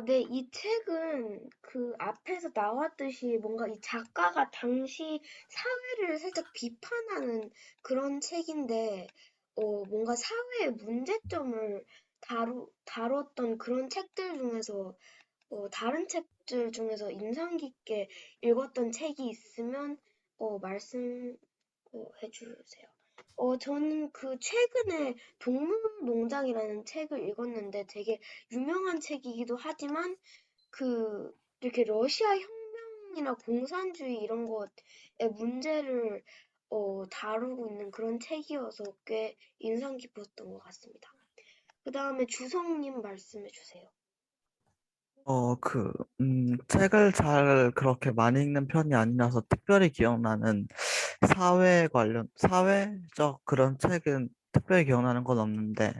네, 이 책은 그 앞에서 나왔듯이 뭔가 이 작가가 당시 사회를 살짝 비판하는 그런 책인데, 뭔가 사회의 문제점을 다뤘던 그런 책들 중에서, 다른 책들 중에서 인상 깊게 읽었던 책이 있으면, 말씀해 주세요. 저는 그 최근에 동물농장이라는 책을 읽었는데 되게 유명한 책이기도 하지만 이렇게 러시아 혁명이나 공산주의 이런 것의 문제를 다루고 있는 그런 책이어서 꽤 인상 깊었던 것 같습니다. 그 다음에 주성님 말씀해 주세요. 책을 잘 그렇게 많이 읽는 편이 아니라서 특별히 기억나는 사회적 그런 책은 특별히 기억나는 건 없는데,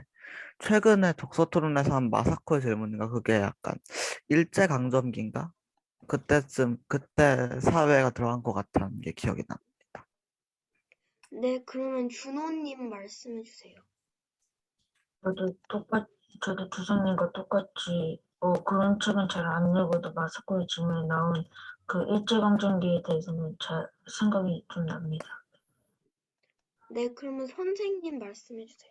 최근에 독서 토론에서 한 마사코의 질문인가? 그게 약간 일제강점기인가? 그때 사회가 들어간 것 같다는 게 기억이 납니다. 네, 그러면 준호님 말씀해 주세요. 저도 똑같, 저도 주성님과 똑같이, 그런 책은 잘 안 읽어도 마사코의 질문에 나온 그 일제강점기에 대해서는 잘 생각이 좀 납니다. 네, 그러면 선생님 말씀해 주세요.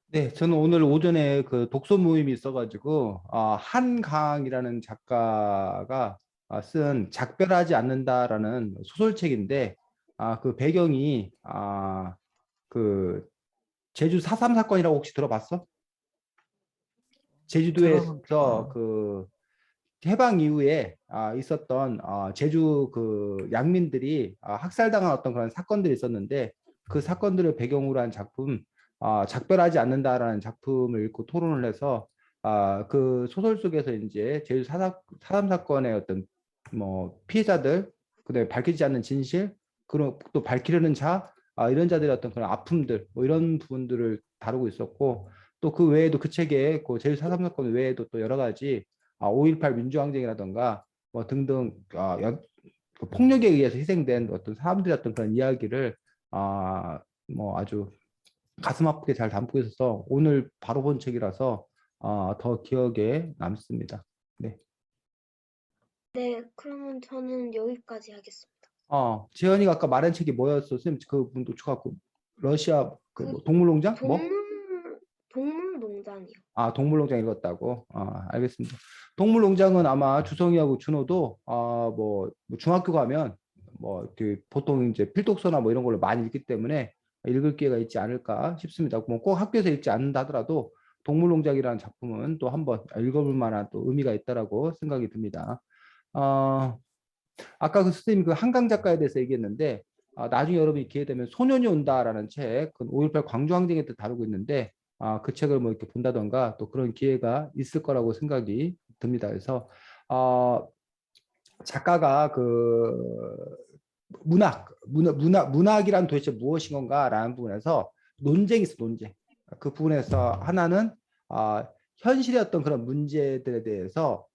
네, 저는 오늘 오전에 그 독서 모임이 있어가지고, 한강이라는 작가가 쓴 작별하지 않는다라는 소설책인데, 그 배경이, 그 제주 4.3 사건이라고 혹시 들어봤어? 들어는, 제주도에서 그 해방 이후에 있었던 제주 그 양민들이 학살당한 어떤 그런 사건들이 있었는데 그 사건들을 배경으로 한 작품 작별하지 않는다라는 작품을 읽고 토론을 해서 그 소설 속에서 이제 제주 사삼 사건의 어떤 뭐 피해자들 그다음에 밝히지 않는 진실 그리고 또 밝히려는 자 이런 자들의 어떤 그런 아픔들 뭐 이런 부분들을 다루고 있었고 또 그 외에도 그 책에 그 제주 사삼 사건 외에도 또 여러 가지 5.18 민주항쟁이라던가 뭐 등등 그 폭력에 의해서 희생된 어떤 사람들의 어떤 그런 이야기를 뭐 아주 가슴 아프게 잘 담고 있어서 오늘 바로 본 책이라서 더 기억에 남습니다. 네. 네, 그러면 저는 여기까지 하겠습니다. 재현이가 아까 말한 책이 뭐였어? 선생님 그 분도 쳐갖고 러시아 그 그 뭐 동물농장? 뭐? 동물농장이요. 동물농장 읽었다고? 알겠습니다. 동물농장은 아마 주성이하고 준호도 뭐 중학교 가면 뭐 그 보통 이제 필독서나 뭐 이런 걸로 많이 읽기 때문에 읽을 기회가 있지 않을까 싶습니다. 뭐 꼭 학교에서 읽지 않는다 하더라도 동물농장이라는 작품은 또 한번 읽어볼 만한 또 의미가 있다라고 생각이 듭니다. 어, 아까 그 선생님이 그 한강 작가에 대해서 얘기했는데 나중에 여러분이 기회 되면 소년이 온다라는 책, 그 5.18 광주항쟁에 때 다루고 있는데 그 책을 뭐 이렇게 본다던가 또 그런 기회가 있을 거라고 생각이 듭니다. 그래서 어, 작가가 그 문학이란 도대체 무엇인 건가라는 부분에서 논쟁이 있어, 논쟁. 그 부분에서 하나는 현실의 어떤 그런 문제들에 대해서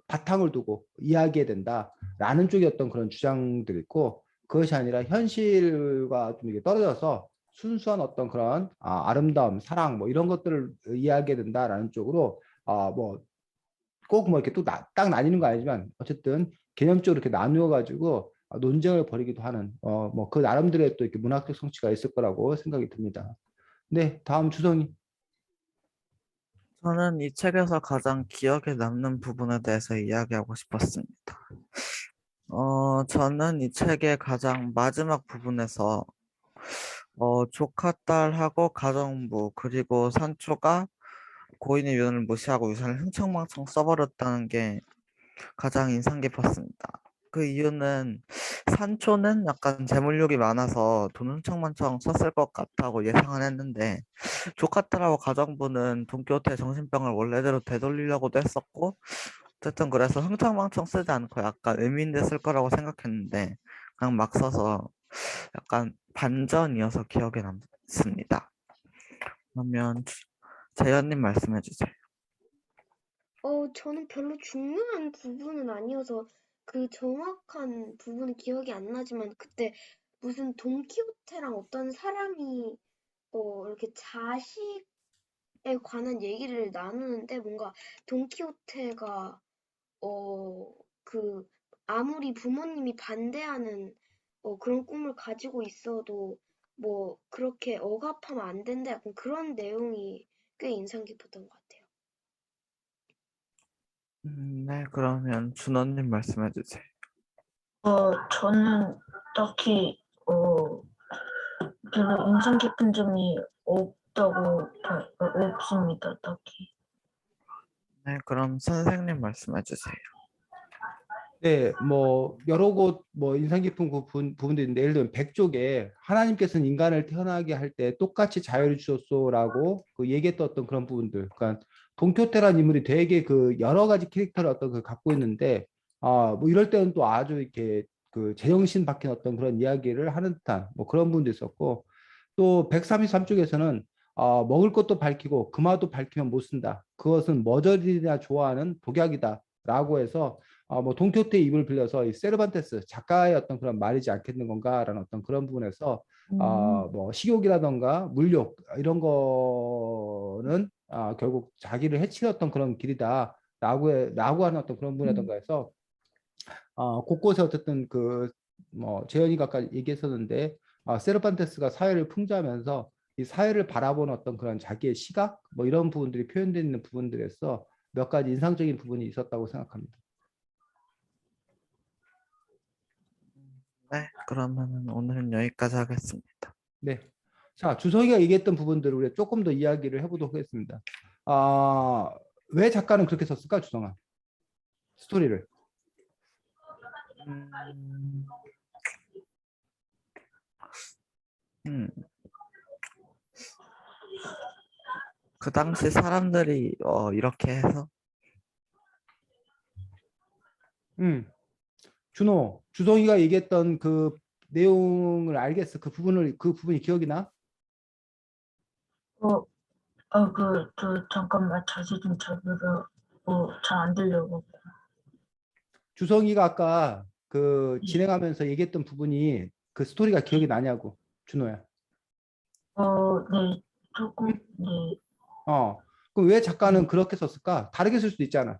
바탕을 두고 이야기해야 된다라는 쪽의 어떤 그런 주장들이 있고 그것이 아니라 현실과 좀 이게 떨어져서 순수한 어떤 그런 아름다움, 사랑 뭐 이런 것들을 이야기해야 된다라는 쪽으로 뭐 꼭 뭐 이렇게 또 딱 나뉘는 거 아니지만 어쨌든 개념적으로 이렇게 나누어 가지고 논쟁을 벌이기도 하는 뭐 그 나름대로의 또 이렇게 문학적 성취가 있을 거라고 생각이 듭니다. 네, 다음 주성이. 저는 이 책에서 가장 기억에 남는 부분에 대해서 이야기하고 싶었습니다. 저는 이 책의 가장 마지막 부분에서 조카 딸하고 가정부 그리고 산초가 고인의 유언을 무시하고 유산을 흥청망청 써버렸다는 게 가장 인상 깊었습니다. 그 이유는 산초는 약간 재물욕이 많아서 돈 흥청망청 썼을 것 같다고 예상은 했는데 조카 딸하고 가정부는 돈키호테의 정신병을 원래대로 되돌리려고도 했었고 어쨌든 그래서 흥청망청 쓰지 않고 약간 의미 있는 데 쓸 거라고 생각했는데 그냥 막 써서 약간 반전이어서 기억에 남습니다. 그러면 재현님 말씀해 주세요. 저는 별로 중요한 부분은 아니어서 그 정확한 부분은 기억이 안 나지만 그때 무슨 돈키호테랑 어떤 사람이 이렇게 관한 얘기를 나누는데 뭔가 돈키호테가 그 아무리 부모님이 반대하는 그런 꿈을 가지고 있어도 뭐 그렇게 억압하면 안 된다 약간 그런 내용이 꽤 인상 깊었던 것 같아요. 네, 그러면 준호님 말씀해 주세요. 저는 딱히 별로 인상 깊은 점이 없습니다. 딱히. 네, 그럼 선생님 말씀해 주세요. 네, 뭐 여러 곳 뭐 인상 깊은 부분도 있는데 예를 들면 백족에 하나님께서는 인간을 태어나게 할 때 똑같이 자유를 주셨소라고 그 얘기했던 어떤 그런 부분들. 그러니까 돈키호테라는 인물이 되게 그 여러 가지 캐릭터를 어떤 그 갖고 있는데 뭐 이럴 때는 또 아주 이렇게 그 제정신 박힌 어떤 그런 이야기를 하는 듯한 뭐 그런 부분도 있었고 또 133쪽에서는 먹을 것도 밝히고 금화도 밝히면 못 쓴다. 그것은 머저리나 좋아하는 독약이다라고 해서 뭐 돈키호테의 입을 빌려서 이 세르반테스 작가의 어떤 그런 말이지 않겠는 건가라는 어떤 그런 부분에서 뭐 식욕이라던가 물욕 이런 거는 결국 자기를 해치는 어떤 그런 길이다라고 하는 어떤 그런 부분이라던가 해서 곳곳에 어쨌든 그 뭐 재현이가 아까 얘기했었는데 세르판테스가 사회를 풍자하면서 이 사회를 바라보는 어떤 그런 자기의 시각 뭐 이런 부분들이 표현되어 있는 부분들에서 몇 가지 인상적인 부분이 있었다고 생각합니다. 네, 그러면 오늘은 여기까지 하겠습니다. 네. 자, 주성이가 얘기했던 부분들을 우리가 조금 더 이야기를 해보도록 하겠습니다. 왜 작가는 그렇게 썼을까, 주성아? 스토리를. 음, 음. 그 당시 사람들이 이렇게 해서 주성이가 얘기했던 그 내용을 알겠어. 그 부분이 기억이 나? 잠깐만 자세 좀 잡으러 잘 안 들려고. 주성이가 아까 그 예. 진행하면서 얘기했던 부분이 그 스토리가 기억이 나냐고, 준호야. 네, 조금, 네. 그럼 왜 작가는 그렇게 썼을까? 다르게 쓸 수도 있잖아.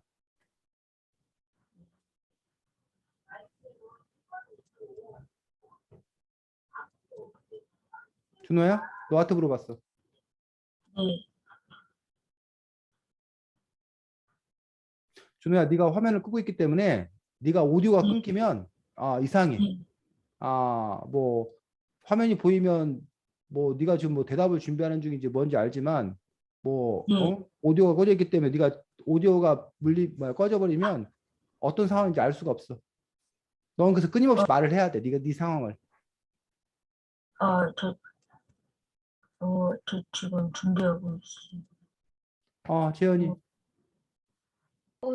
준호야? 너한테 물어봤어. 네. 준호야, 네가 화면을 끄고 있기 때문에 네가 오디오가 네. 끊기면 이상해. 네. 뭐 화면이 보이면 뭐 네가 지금 뭐 대답을 준비하는 중인지 뭔지 알지만 뭐 네. 오디오가 꺼져 있기 때문에 네가 오디오가 꺼져 버리면 어떤 상황인지 알 수가 없어. 넌 그래서 끊임없이 말을 해야 돼. 네가 네 상황을. 저 지금 준비하고 있어요. 재현이.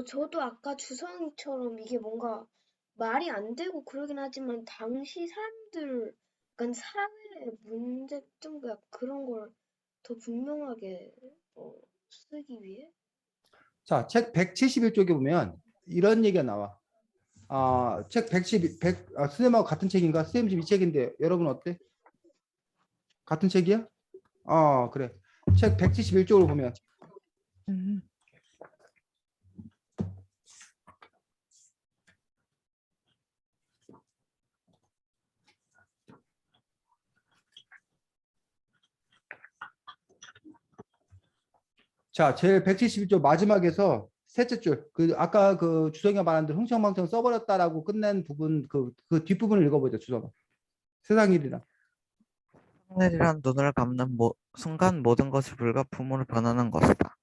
저도 아까 주성이처럼 이게 뭔가 말이 안 되고 그러긴 하지만 당시 사람들, 약간 사회의 문제점과 그런 걸 더 분명하게 쓰기 위해? 자, 책 171쪽에 보면 이런 얘기가 나와. 책 112, 선생님하고 같은 책인가? 선생님 지금 이 책인데 여러분 어때? 같은 책이야? 그래. 책 171쪽을 보면 자, 제일 171쪽 마지막에서 셋째 줄, 아까 그 주성이가 말한 대로 흥청망청 써버렸다라고 끝낸 부분, 그 뒷부분을 읽어보자, 주성아. 세상 일이라. 하늘이란 눈을 감는 순간 모든 것이 불가품으로 변하는 것이다.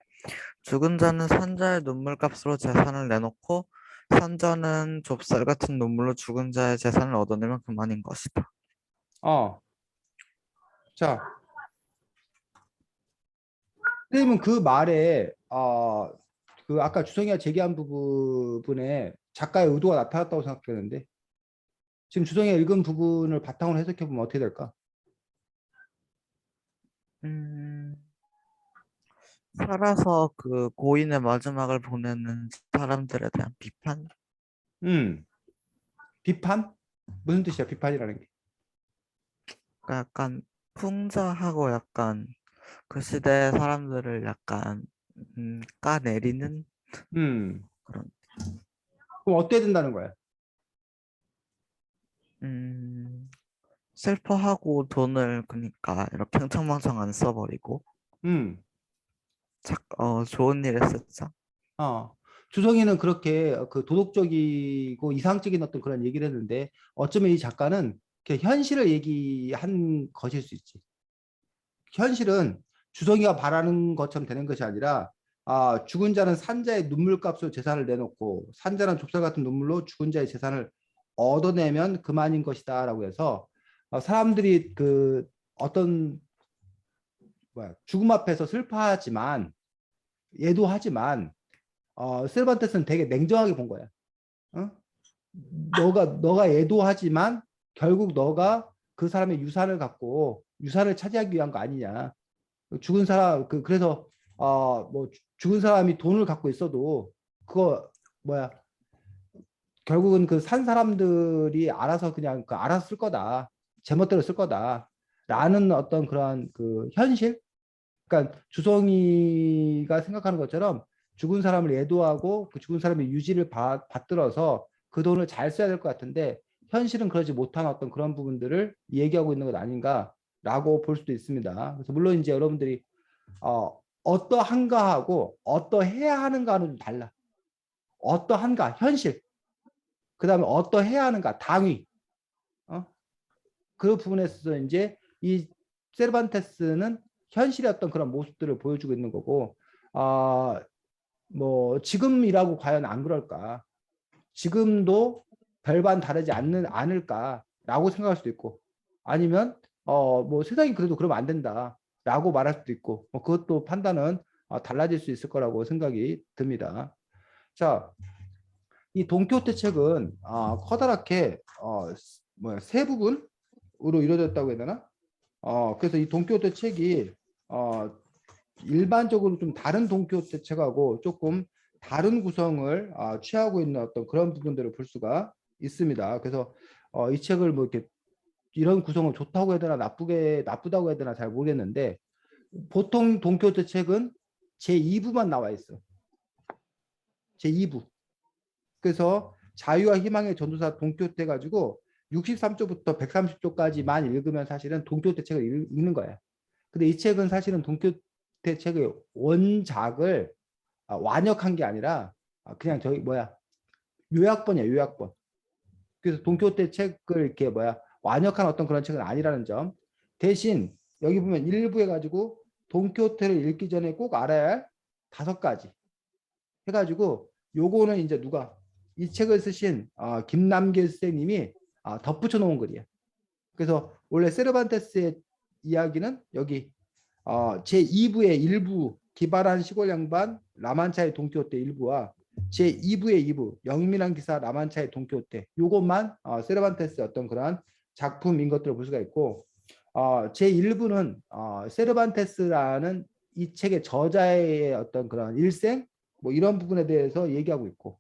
죽은 자는 산자의 눈물값으로 재산을 내놓고 산자는 좁쌀 같은 눈물로 죽은 자의 재산을 얻어내면 그만인 것이다. 자, 선생님은 그 말에, 그 아까 주성이가 제기한 부분에 작가의 의도가 나타났다고 생각했는데, 지금 주성이가 읽은 부분을 바탕으로 해석해보면 어떻게 될까? 살아서 그 고인의 마지막을 보내는 사람들에 대한 비판? 비판? 무슨 뜻이야, 비판이라는 게? 약간 풍자하고 약간 그 시대 사람들을 약간 까내리는 음. 그런 그럼 어때야 된다는 거야? 음 슬퍼하고 돈을 그러니까 이렇게 흥청망청 안 써버리고 음. 좋은 일에 쓰자. 어. 주성이는 그렇게 그 도덕적이고 이상적인 어떤 그런 얘기를 했는데 어쩌면 이 작가는 이렇게 현실을 얘기한 것일 수 있지. 현실은 주성이가 바라는 것처럼 되는 것이 아니라 죽은 자는 산자의 눈물값으로 재산을 내놓고 산자는 좁쌀 같은 눈물로 죽은 자의 재산을 얻어내면 그만인 것이다라고 해서 사람들이 그 어떤 죽음 앞에서 슬퍼하지만 예도하지만 세르반테스는 되게 냉정하게 본 거야. 어? 너가 애도하지만 결국 너가 그 사람의 유산을 갖고 유산을 차지하기 위한 거 아니냐. 죽은 사람 그래서 뭐 죽은 사람이 돈을 갖고 있어도 그거 뭐야 결국은 그 산 사람들이 알아서 그냥 알아서 쓸 거다. 제멋대로 쓸 거다라는 어떤 그런 그 현실. 그러니까 주성이가 생각하는 것처럼 죽은 사람을 애도하고 그 죽은 사람의 유지를 받들어서 그 돈을 잘 써야 될 것 같은데 현실은 그러지 못한 어떤 그런 부분들을 얘기하고 있는 것 아닌가라고 볼 수도 있습니다. 그래서 물론 이제 여러분들이 어떠한가 하고 어떠해야 하는가는 좀 달라. 어떠한가 현실. 그다음에 어떠해야 하는가 당위. 그 부분에서 이제 이 세르반테스는 현실의 어떤 그런 모습들을 보여주고 있는 거고 뭐 지금이라고 과연 안 그럴까? 지금도 별반 다르지 않을까라고 생각할 수도 있고 아니면 뭐 세상이 그래도 그러면 안 된다라고 말할 수도 있고 뭐 그것도 판단은 달라질 수 있을 거라고 생각이 듭니다. 자, 이 돈키호테 책은 커다랗게 세 부분으로 이루어졌다고 해야 되나? 그래서 이 돈키호테 책이 일반적으로 좀 다른 돈키호테 책하고 조금 다른 구성을 취하고 있는 어떤 그런 부분들을 볼 수가 있습니다. 그래서 이 책을 뭐 이렇게 이런 구성을 좋다고 해야 되나 나쁘다고 해야 되나 잘 모르겠는데 보통 돈키호테 책은 제2부만 나와 있어. 제2부. 그래서 자유와 희망의 전도사 돈키호테 가지고 63조부터 130조까지만 읽으면 사실은 돈키호테 책을 읽는 거야. 근데 이 책은 사실은 돈키호테 책의 원작을 완역한 게 아니라 그냥 저기 요약본이야, 요약본. 그래서 돈키호테 책을 이렇게 완역한 어떤 그런 책은 아니라는 점. 대신 여기 보면 일부 해가지고 돈키호테를 읽기 전에 꼭 알아야 할 5가지 해가지고 요거는 이제 누가 이 책을 쓰신 김남길 선생님이 덧붙여 놓은 글이에요. 그래서 원래 세르반테스의 이야기는 여기 제2부의 일부 기발한 시골 양반 라만차의 돈키호테 일부와 제2부의 2부 영민한 기사 라만차의 돈키호테 요것만 세르반테스의 어떤 그런 작품인 것들을 볼 수가 있고 제1부는 세르반테스라는 이 책의 저자의 어떤 그런 일생 뭐 이런 부분에 대해서 얘기하고 있고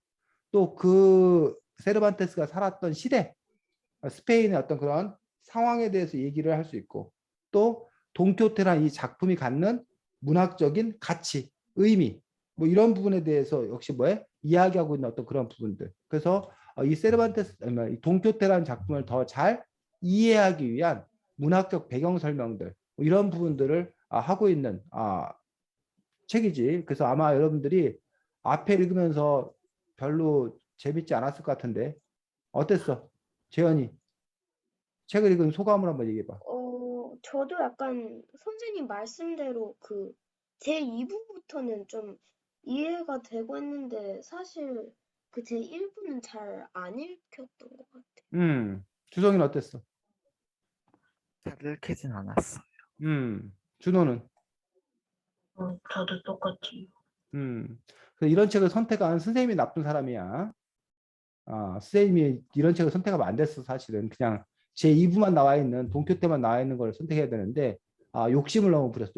또 그 세르반테스가 살았던 시대 스페인의 어떤 그런 상황에 대해서 얘기를 할 수 있고 또 돈키호테란 이 작품이 갖는 문학적인 가치, 의미 뭐 이런 부분에 대해서 역시 이야기하고 있는 어떤 그런 부분들. 그래서 이 세르반테스, 이 돈키호테라는 작품을 더 잘 이해하기 위한 문학적 배경 설명들 뭐 이런 부분들을 하고 있는 책이지. 그래서 아마 여러분들이 앞에 읽으면서 별로 재밌지 않았을 것 같은데 어땠어? 재현이 책을 읽은 소감을 한번 얘기해봐. 저도 약간 선생님 말씀대로 그 제2부부터는 좀 이해가 되고 했는데 사실 그 제1부는 잘 안 읽혔던 것 같아요. 주성이는 어땠어? 잘 읽히진 않았어. 준호는? 저도 똑같이. 그래서 이런 책을 선택한 선생님이 나쁜 사람이야. 선생님이 이런 책을 선택하면 안 됐어. 사실은 그냥 제2부만 나와 있는 돈키호테만 나와 있는 걸 선택해야 되는데 욕심을 너무 부렸어.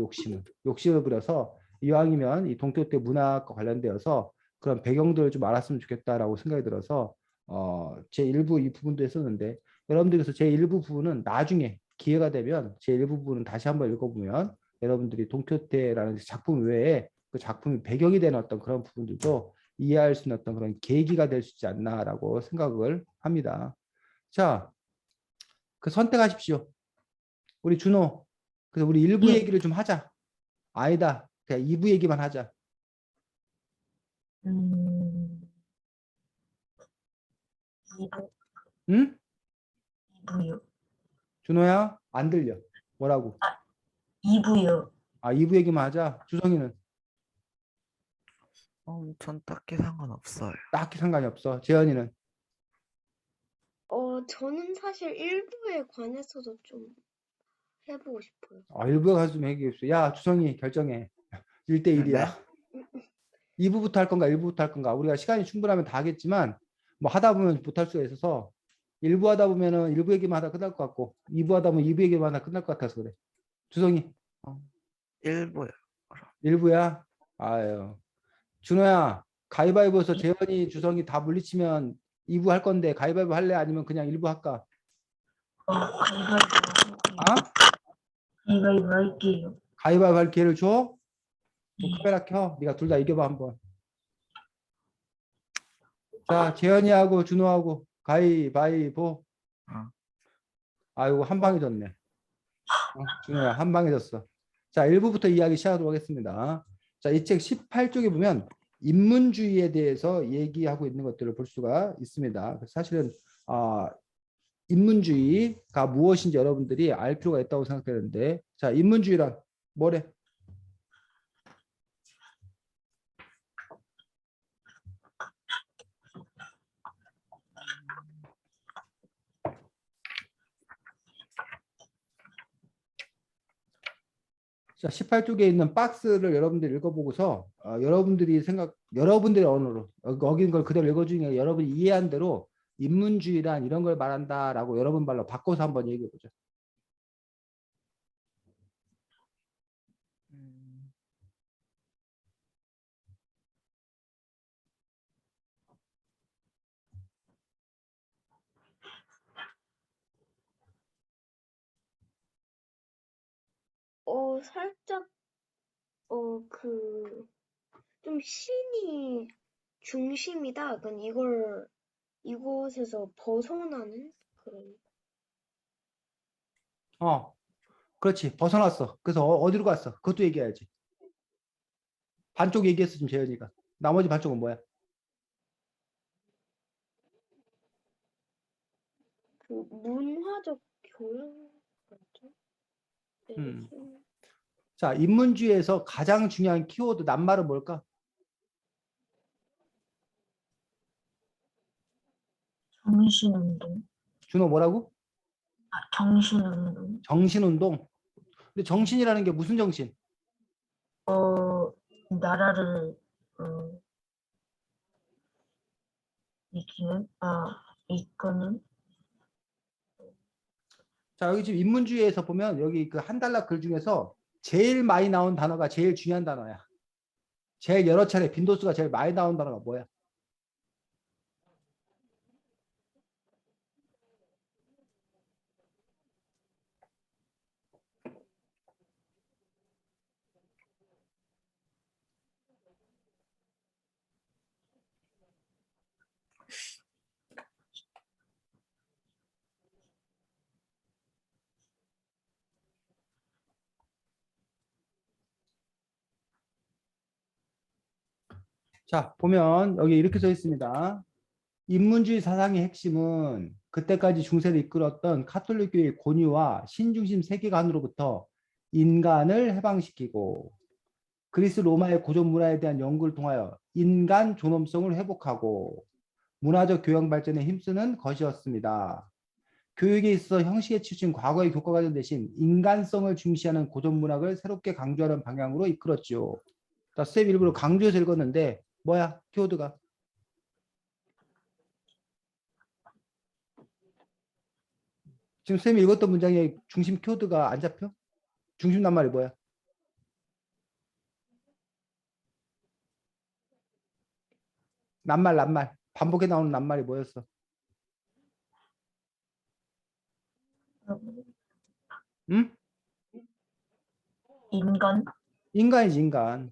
욕심을 부려서 이왕이면 이 돈키호테 문학과 관련되어서 그런 배경들을 좀 알았으면 좋겠다라고 생각이 들어서 제1부 이 부분도 했었는데 여러분들께서 제1부 부분은 나중에 기회가 되면 제1부 부분은 다시 한번 읽어보면 여러분들이 돈키호테라는 작품 외에 그 작품이 배경이 되는 어떤 그런 부분들도 이해할 수 있는 어떤 그런 계기가 될 수 있지 않나라고 생각을 합니다. 자, 그 선택하십시오. 우리 준호. 그래서 우리 1부 예. 얘기를 좀 하자. 아니다. 그냥 2부 얘기만 하자. 음, 2부, 응? 2부요. 준호야? 안 들려. 뭐라고? 2부요. 아, 2부 얘기만 하자. 주성이는 전 딱히 상관없어요. 딱히 상관이 없어. 재현이는 저는 사실 일부에 관해서도 좀 해보고 싶어요. 1부에 가서 좀 얘기해주세요. 야, 주성이 결정해. 1대1이야. 네? 2부부터 할 건가 1부부터 할 건가. 우리가 시간이 충분하면 다 하겠지만 뭐 하다 보면 못할 수가 있어서 1부 하다 보면은 1부 얘기만 하다 끝날 것 같고 2부 하다 보면 2부 얘기만 하다 끝날 것 같아서 그래. 주성이 1부요. 1부야? 아유. 준호야, 가위바위보에서 재현이, 주성이 다 물리치면 2부 할 건데 가위바위보 할래? 아니면 그냥 1부 할까? 가위바위보 할게요. 아? 가위바위보 할게요. 가위바위보 할 기회를 줘? 너 예. 카메라 켜. 네가 둘 다 이겨봐 한번. 자, 재현이하고 준호하고 가위바위보. 어. 아이고 한 방에 졌네. 준호야 한 방에 졌어. 자, 1부부터 이야기 시작하도록 하겠습니다. 자, 이 책 18쪽에 보면 인문주의에 대해서 얘기하고 있는 것들을 볼 수가 있습니다. 사실은 인문주의가 무엇인지 여러분들이 알 필요가 있다고 생각되는데, 자, 인문주의란 뭐래? 자, 18쪽에 있는 박스를 여러분들이 읽어보고서 여러분들의 언어로 여긴 걸 그대로 읽어주는 게 여러분이 이해한 대로 인문주의란 이런 걸 말한다라고 여러분 말로 바꿔서 한번 얘기해 보죠. 음, 살짝, 좀 신이 중심이다. 약간 이것에서 벗어나는 그런. 그렇지. 벗어났어. 그래서 어디로 갔어? 그것도 얘기해야지. 반쪽 얘기했어 지금 재현이가. 나머지 반쪽은 뭐야? 문화적 교양 같죠? 네, 음. 자, 인문주의에서 가장 중요한 키워드 낱말은 뭘까? 정신운동. 준호 뭐라고? 정신운동. 정신운동. 근데 정신이라는 게 무슨 정신? 나라를 이끄는. 자, 여기 지금 인문주의에서 보면 여기 그 한 달락 글 중에서 제일 많이 나온 단어가 제일 중요한 단어야. 제일 여러 차례 빈도수가 제일 많이 나온 단어가 뭐야? 자, 보면 여기 이렇게 써 있습니다. 인문주의 사상의 핵심은 그때까지 중세를 이끌었던 카톨릭교의 권위와 신중심 세계관으로부터 인간을 해방시키고 그리스 로마의 고전 문화에 대한 연구를 통하여 인간 존엄성을 회복하고 문화적 교양 발전에 힘쓰는 것이었습니다. 교육에 있어 형식에 치우친 과거의 교과과정 대신 인간성을 중시하는 고전 문학을 새롭게 강조하는 방향으로 이끌었죠. 쌤 일부러 강조해서 읽었는데 뭐야 키워드가? 지금 쌤이 읽었던 문장의 중심 키워드가 안 잡혀? 중심 낱말이 뭐야? 낱말. 반복해 나오는 낱말이 뭐였어? 응? 인간? 인간이지, 인간.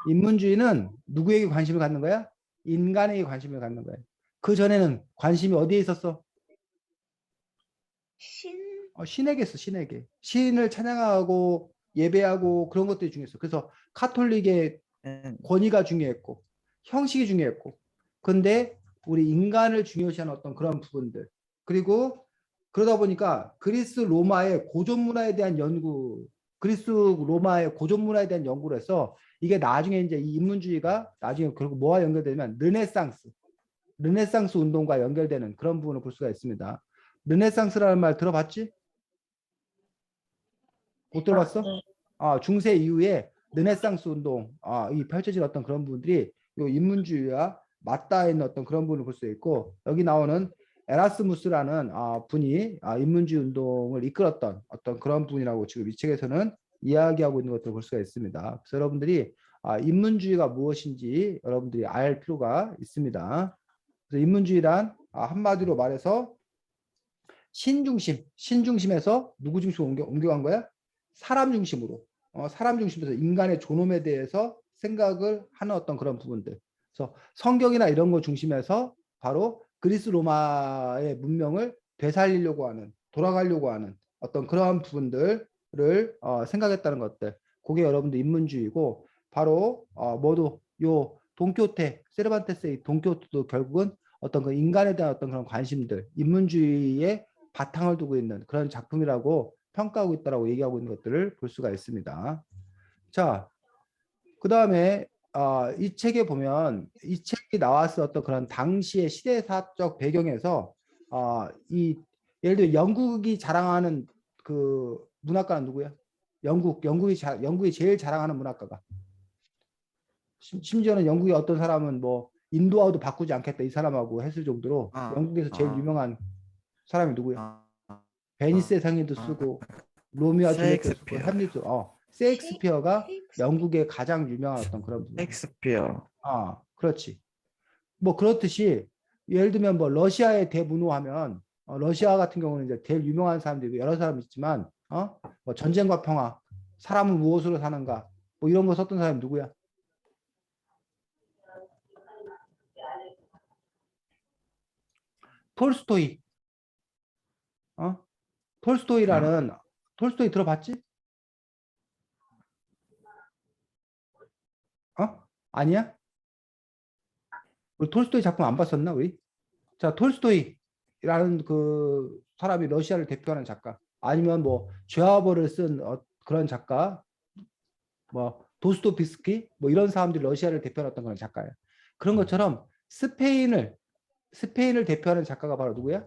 인문주의는 누구에게 관심을 갖는 거야? 인간에게 관심을 갖는 거야. 그 전에는 관심이 어디에 있었어? 신, 신에게 있어, 신에게. 신을 찬양하고 예배하고 그런 것들이 중요했어. 그래서 카톨릭의 권위가 중요했고 형식이 중요했고, 근데 우리 인간을 중요시하는 어떤 그런 부분들, 그리고 그러다 보니까 그리스 로마의 고전 문화에 대한 연구, 그리스 로마의 고전 문화에 대한 연구를 해서 이게 나중에 이제 이 인문주의가 나중에 결국 뭐와 연결되면 르네상스 운동과 연결되는 그런 부분을 볼 수가 있습니다. 르네상스라는 말 들어봤지? 못 들어봤어? 네. 중세 이후에 르네상스 운동, 이 펼쳐진 어떤 그런 부분들이 요 인문주의와 맞닿아 있는 어떤 그런 부분을 볼 수 있고, 여기 나오는 에라스무스라는 분이 인문주의 운동을 이끌었던 어떤 그런 분이라고 지금 이 책에서는 이야기하고 있는 것들을 볼 수가 있습니다. 그래서 여러분들이 인문주의가 무엇인지 여러분들이 알 필요가 있습니다. 그래서 인문주의란 한마디로 말해서 신중심에서 누구 중심으로 옮겨간 거야? 사람 중심으로. 사람 중심에서 인간의 존엄에 대해서 생각을 하는 어떤 그런 부분들. 그래서 성경이나 이런 거 중심에서 바로 그리스 로마의 문명을 되살리려고 하는, 돌아가려고 하는 어떤 그러한 부분들을 생각했다는 것들. 그게 여러분들 인문주의고, 바로 모두 요 돈키호테, 세르반테스의 돈키호테도 결국은 어떤 그 인간에 대한 어떤 그런 관심들, 인문주의의 바탕을 두고 있는 그런 작품이라고 평가하고 있다라고 얘기하고 있는 것들을 볼 수가 있습니다. 자, 그 다음에 이 책에 보면 이 책이 나왔을 어떤 그런 당시의 시대사적 배경에서 이 예를 들어 영국이 자랑하는 그 문학가는 누구야? 영국이 제일 자랑하는 문학가가. 심지어는 영국의 어떤 사람은 뭐 인도하고도 바꾸지 않겠다 이 사람하고 했을 정도로 영국에서 제일 유명한 사람이 누구야? 베니스의 상인도 쓰고 로미오와 줄리엣도 쓰고 햄릿도 셰익스피어가 영국의 가장 유명한 어떤 그런 부분. 셰익스피어. 그렇지. 뭐 그렇듯이 예를 들면 뭐 러시아의 대문호하면 러시아 같은 경우는 이제 제일 유명한 사람들이 여러 사람 있지만 뭐 전쟁과 평화, 사람은 무엇으로 사는가, 뭐 이런 거 썼던 사람이 누구야? 톨스토이. 톨스토이 들어봤지? 아니야? 우리 톨스토이 작품 안 봤었나 우리? 자, 톨스토이라는 그 사람이 러시아를 대표하는 작가, 아니면 뭐 죄와벌을 쓴 그런 작가, 뭐 도스토옙스키, 뭐 이런 사람들이 러시아를 대표하는 어떤 그런 작가예요. 그런 것처럼 스페인을 대표하는 작가가 바로 누구야?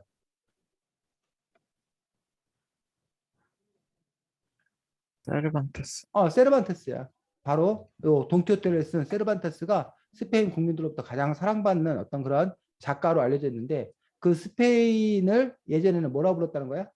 세르반테스. 세르반테스야. 바로 요 돈키호테를 쓴 세르반테스가 스페인 국민들로부터 가장 사랑받는 어떤 그런 작가로 알려져 있는데, 그 스페인을 예전에는 뭐라고 불렀다는 거야?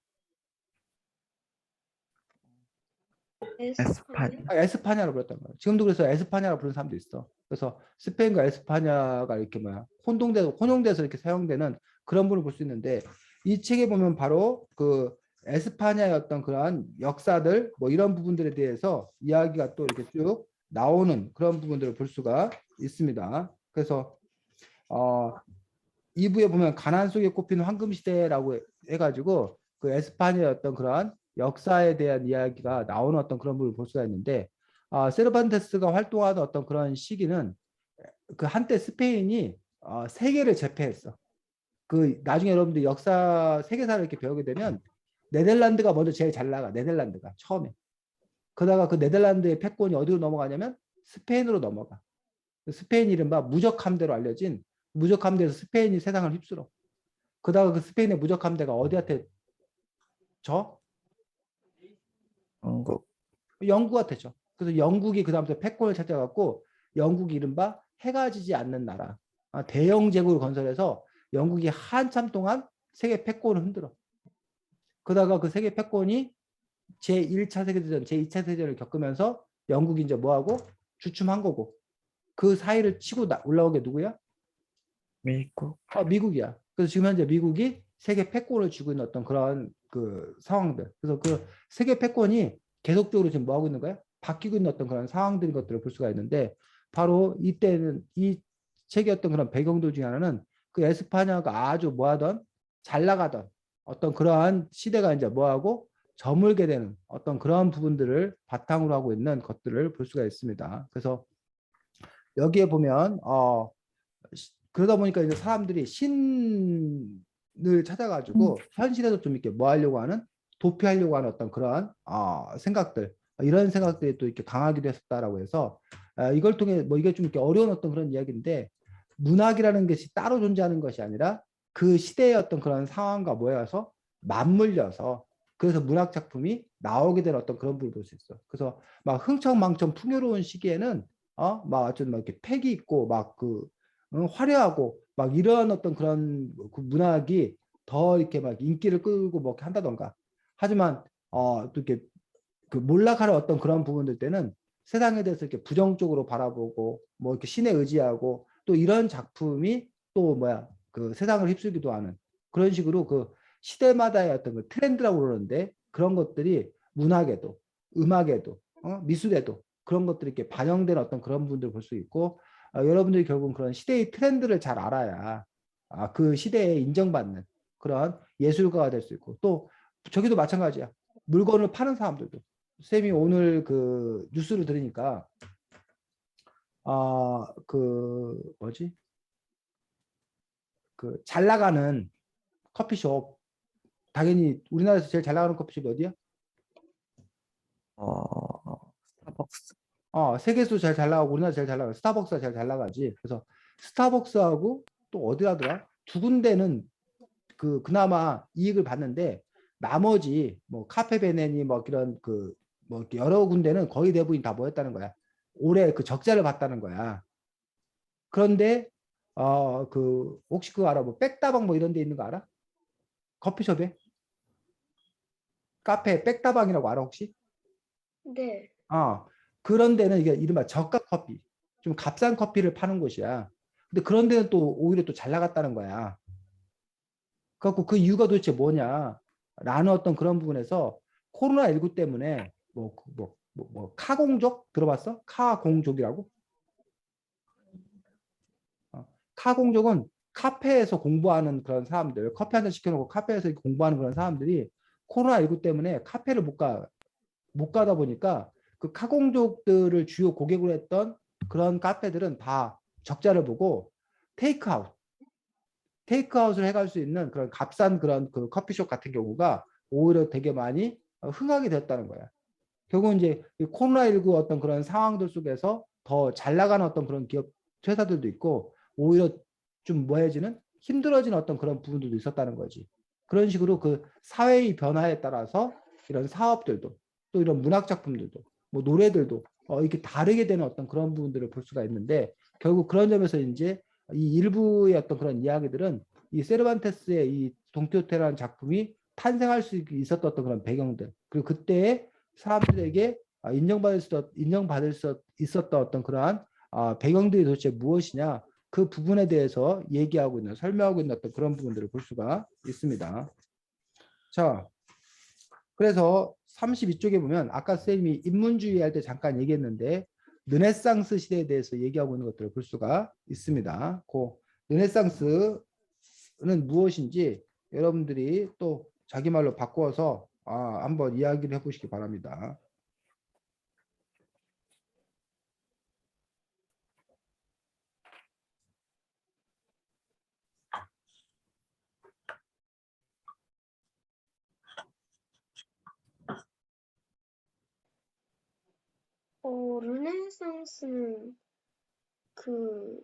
에스파냐? 에스파냐로 불렀다는 거야. 지금도 그래서 에스파냐로 부르는 사람도 있어. 그래서 스페인과 에스파냐가 이렇게 혼용돼서 이렇게 사용되는 그런 부분을 볼 수 있는데, 이 책에 보면 바로 그 에스파냐의 어떤 그러한 역사들, 뭐 이런 부분들에 대해서 이야기가 또 이렇게 쭉 나오는 그런 부분들을 볼 수가 있습니다. 그래서 2부에 보면 가난 속에 꼽히는 황금 시대라고 해가지고 그 에스파냐의 어떤 그러한 역사에 대한 이야기가 나오는 어떤 그런 부분을 볼 수가 있는데, 세르반테스가 활동하던 어떤 그런 시기는 그 한때 스페인이 세계를 제패했어. 그 나중에 여러분들 역사 세계사를 이렇게 배우게 되면 네덜란드가 먼저 제일 잘 나가. 네덜란드가 처음에. 그러다가 그 네덜란드의 패권이 어디로 넘어가냐면 스페인으로 넘어가. 스페인 이른바 무적 함대로 알려진 무적 함대에서 스페인이 세상을 휩쓸어. 그러다가 그 스페인의 무적 함대가 어디한테 져? 영국한테 져. 그래서 영국이 그 다음부터 패권을 찾아갖고 영국이 이른바 해가 지지 않는 나라, 대영 제국을 건설해서 영국이 한참 동안 세계 패권을 흔들어. 그러다가 그 세계 패권이 제1차 세계대전, 제2차 세계대전을 겪으면서 영국이 이제 뭐하고 주춤한 거고, 그 사이를 치고 올라온 게 누구야? 미국. 미국이야. 그래서 지금 현재 미국이 세계 패권을 쥐고 있는 어떤 그런 그 상황들. 그래서 그 세계 패권이 계속적으로 지금 뭐 하고 있는 거야? 바뀌고 있는 어떤 그런 상황들인 것들을 볼 수가 있는데 바로 이때는 이 책의 어떤 그런 배경들 중에 하나는 그 에스파냐가 아주 뭐하던 잘 나가던 어떤 그러한 시대가 이제 뭐하고 저물게 되는 어떤 그런 부분들을 바탕으로 하고 있는 것들을 볼 수가 있습니다. 그래서 여기에 보면 그러다 보니까 이제 사람들이 신을 찾아가지고 현실에서 좀 이렇게 뭐 하려고 하는 도피하려고 하는 어떤 그런 생각들 이런 생각들이 또 이렇게 강하기도 했었다라고 해서 이걸 통해 뭐 이게 좀 이렇게 어려운 어떤 그런 이야기인데 문학이라는 것이 따로 존재하는 것이 아니라 그 시대의 어떤 그런 상황과 모여서 맞물려서 그래서 문학 작품이 나오게 된 어떤 그런 부분을 볼 수 있어. 그래서 막 흥청망청 풍요로운 시기에는 막 어쨌든 막 이렇게 패기 있고 막그 화려하고 막 이런 어떤 그런 그 문학이 더 이렇게 막 인기를 끌고 뭐 이렇게 한다던가. 하지만 또 이렇게 그 몰락하는 어떤 그런 부분들 때는 세상에 대해서 이렇게 부정적으로 바라보고 뭐 이렇게 신에 의지하고 또 이런 작품이 또 뭐야 그 세상을 휩쓸기도 하는 그런 식으로 그 시대마다의 어떤 그 트렌드라고 그러는데 그런 것들이 문학에도 음악에도 미술에도 그런 것들이 이렇게 반영된 어떤 그런 부분들을 볼 수 있고 여러분들이 결국은 그런 시대의 트렌드를 잘 알아야 그 시대에 인정받는 그런 예술가가 될 수 있고 또 저기도 마찬가지야. 물건을 파는 사람들도 쌤이 오늘 그 뉴스를 들으니까 그 뭐지 그 잘 나가는 커피숍 당연히 우리나라에서 제일 잘 나가는 커피숍이 어디야? 스타벅스. 세계에서 제일 잘 나가고 우리나라 제일 잘 나가 스타벅스가 제일 잘 나가지. 그래서 스타벅스하고 또 어디라더라? 두 군데는 그나마 이익을 봤는데 나머지 뭐 카페베네니 뭐 이런 뭐 여러 군데는 거의 대부분 다 뭐였다는 거야. 올해 그 적자를 봤다는 거야. 그런데 혹시 그거 알아? 뭐 백다방 뭐 이런 데 있는 거 알아? 커피숍에 카페 백다방이라고 알아 혹시? 네. 그런 데는 이게 이른바 저가 커피, 좀 값싼 커피를 파는 곳이야. 근데 그런 데는 또 오히려 또 잘 나갔다는 거야. 그래갖고 그 이유가 도대체 뭐냐? 라는 어떤 그런 부분에서 코로나19 때문에 카공족 들어봤어? 카공족이라고? 카공족은 카페에서 공부하는 그런 사람들, 커피 한 잔 시켜놓고 카페에서 공부하는 그런 사람들이 코로나19 때문에 카페를 못 가다 보니까 그 카공족들을 주요 고객으로 했던 그런 카페들은 다 적자를 보고 테이크아웃, 테이크아웃을 해갈 수 있는 그런 값싼 그런 그 커피숍 같은 경우가 오히려 되게 많이 흥하게 됐다는 거야. 결국 이제 코로나19 어떤 그런 상황들 속에서 더 잘 나가는 어떤 그런 기업 회사들도 있고 오히려 좀 뭐해지는 힘들어지는 어떤 그런 부분들도 있었다는 거지. 그런 식으로 그 사회의 변화에 따라서 이런 사업들도 또 이런 문학 작품들도 뭐 노래들도 이렇게 다르게 되는 어떤 그런 부분들을 볼 수가 있는데 결국 그런 점에서 이제 이 일부의 어떤 그런 이야기들은 이 세르반테스의 이 돈키호테라는 작품이 탄생할 수 있었던 어떤 그런 배경들 그리고 그때의 사람들에게 인정받을 수 있었던 어떤 그러한 배경들이 도대체 무엇이냐 그 부분에 대해서 얘기하고 있는 설명하고 있는 어떤 그런 부분들을 볼 수가 있습니다. 자, 그래서 32쪽에 보면 아까 쌤이 인문주의 할 때 잠깐 얘기했는데 르네상스 시대에 대해서 얘기하고 있는 것들을 볼 수가 있습니다. 그 르네상스는 무엇인지 여러분들이 또 자기 말로 바꾸어서 한번 이야기를 해보시기 바랍니다. 르네상스는 그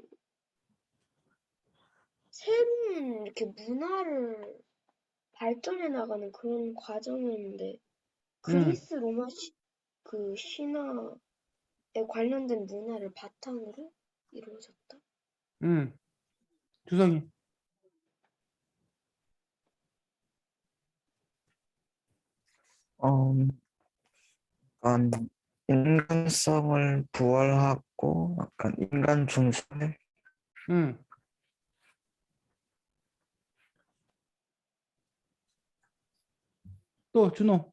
새로운 이렇게 문화를 발전해 나가는 그런 과정이었는데 음, 그리스 로마 그 신화에 관련된 문화를 바탕으로 이루어졌다. 주성이. 어, 약간 인간성을 부활하고 약간 인간 중심의 음, 또 준호.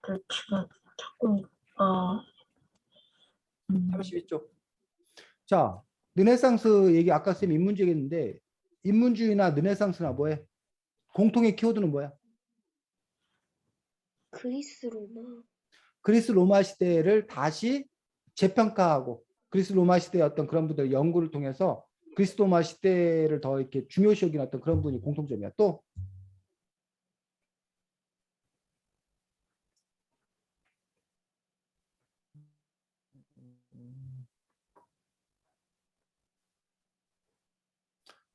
지금 자꾸 어 32쪽. 자, 르네상스 얘기 아까 쌤 인문주의 했는데 인문주의나 르네상스나 뭐해? 공통의 키워드는 뭐야? 그리스 로마. 그리스 로마 시대를 다시 재평가하고 그리스 로마 시대의 어떤 그런 분들 연구를 통해서 그리스 로마 시대를 더 이렇게 중요시 여기는 어떤 그런 분이 공통점이야. 또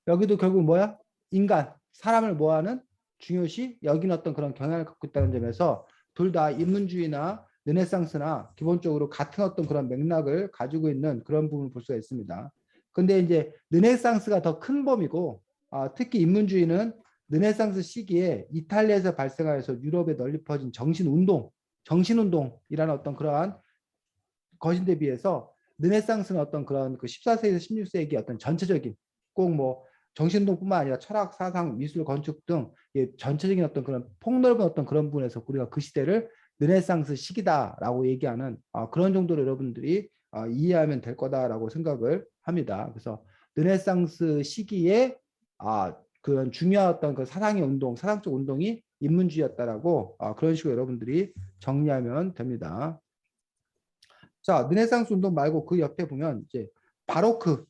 여기도 결국 뭐야? 인간, 사람을 뭐하는 중요시 여기는 어떤 그런 경향을 갖고 있다는 점에서 둘 다 인문주의나 르네상스나 기본적으로 같은 어떤 그런 맥락을 가지고 있는 그런 부분을 볼 수가 있습니다. 근데 이제 르네상스가 더 큰 범위고 특히 인문주의는 르네상스 시기에 이탈리아에서 발생하여서 유럽에 널리 퍼진 정신운동이라는 어떤 그러한 것인데 비해서 르네상스는 어떤 그런 그 14세기에서 16세기 어떤 전체적인 꼭 뭐 정신운동뿐만 아니라 철학, 사상, 미술, 건축 등 전체적인 어떤 그런 폭넓은 어떤 그런 부분에서 우리가 그 시대를 르네상스 시기다라고 얘기하는 그런 정도로 여러분들이 이해하면 될 거다라고 생각을 합니다. 그래서 르네상스 시기에 그런 중요한 어떤 그 사상의 운동, 사상적 운동이 인문주의였다라고 그런 식으로 여러분들이 정리하면 됩니다. 자, 르네상스 운동 말고 그 옆에 보면 이제 바로크,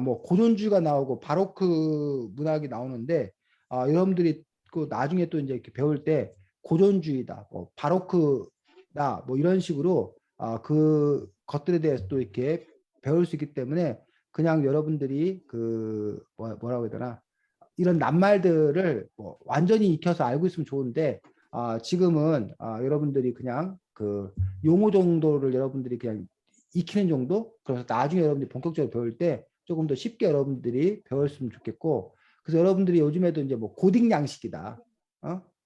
뭐 고전주의가 나오고 바로크 문학이 나오는데 여러분들이 그 나중에 또 이제 이렇게 배울 때 고전주의다, 뭐 바로크다, 뭐 이런 식으로 그 것들에 대해서 또 이렇게 배울 수 있기 때문에 그냥 여러분들이 그 뭐라고 해야 되나 이런 낱말들을 뭐 완전히 익혀서 알고 있으면 좋은데 지금은 여러분들이 그냥 그 용어 정도를 여러분들이 그냥 익히는 정도. 그래서 나중에 여러분들이 본격적으로 배울 때 조금 더 쉽게 여러분들이 배웠으면 좋겠고, 그래서 여러분들이 요즘에도 이제 뭐 고딕 양식이다,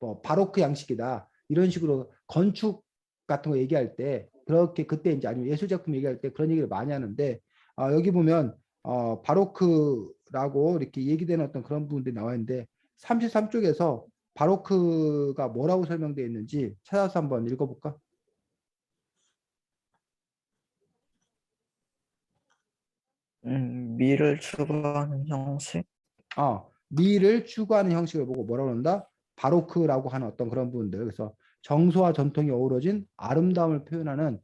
뭐 바로크 양식이다 이런 식으로 건축 같은 거 얘기할 때 그렇게 그때 이제 아니면 예술 작품 얘기할 때 그런 얘기를 많이 하는데 여기 보면 바로크라고 이렇게 얘기되는 어떤 그런 부분들이 나와 있는데 33쪽에서 바로크가 뭐라고 설명되어 있는지 찾아서 한번 읽어볼까? 미를 추구하는 형식? 미를 추구하는 형식을 보고 뭐라고 한다? 바로크라고 하는 어떤 그런 부분들. 그래서 정서와 전통이 어우러진 아름다움을 표현하는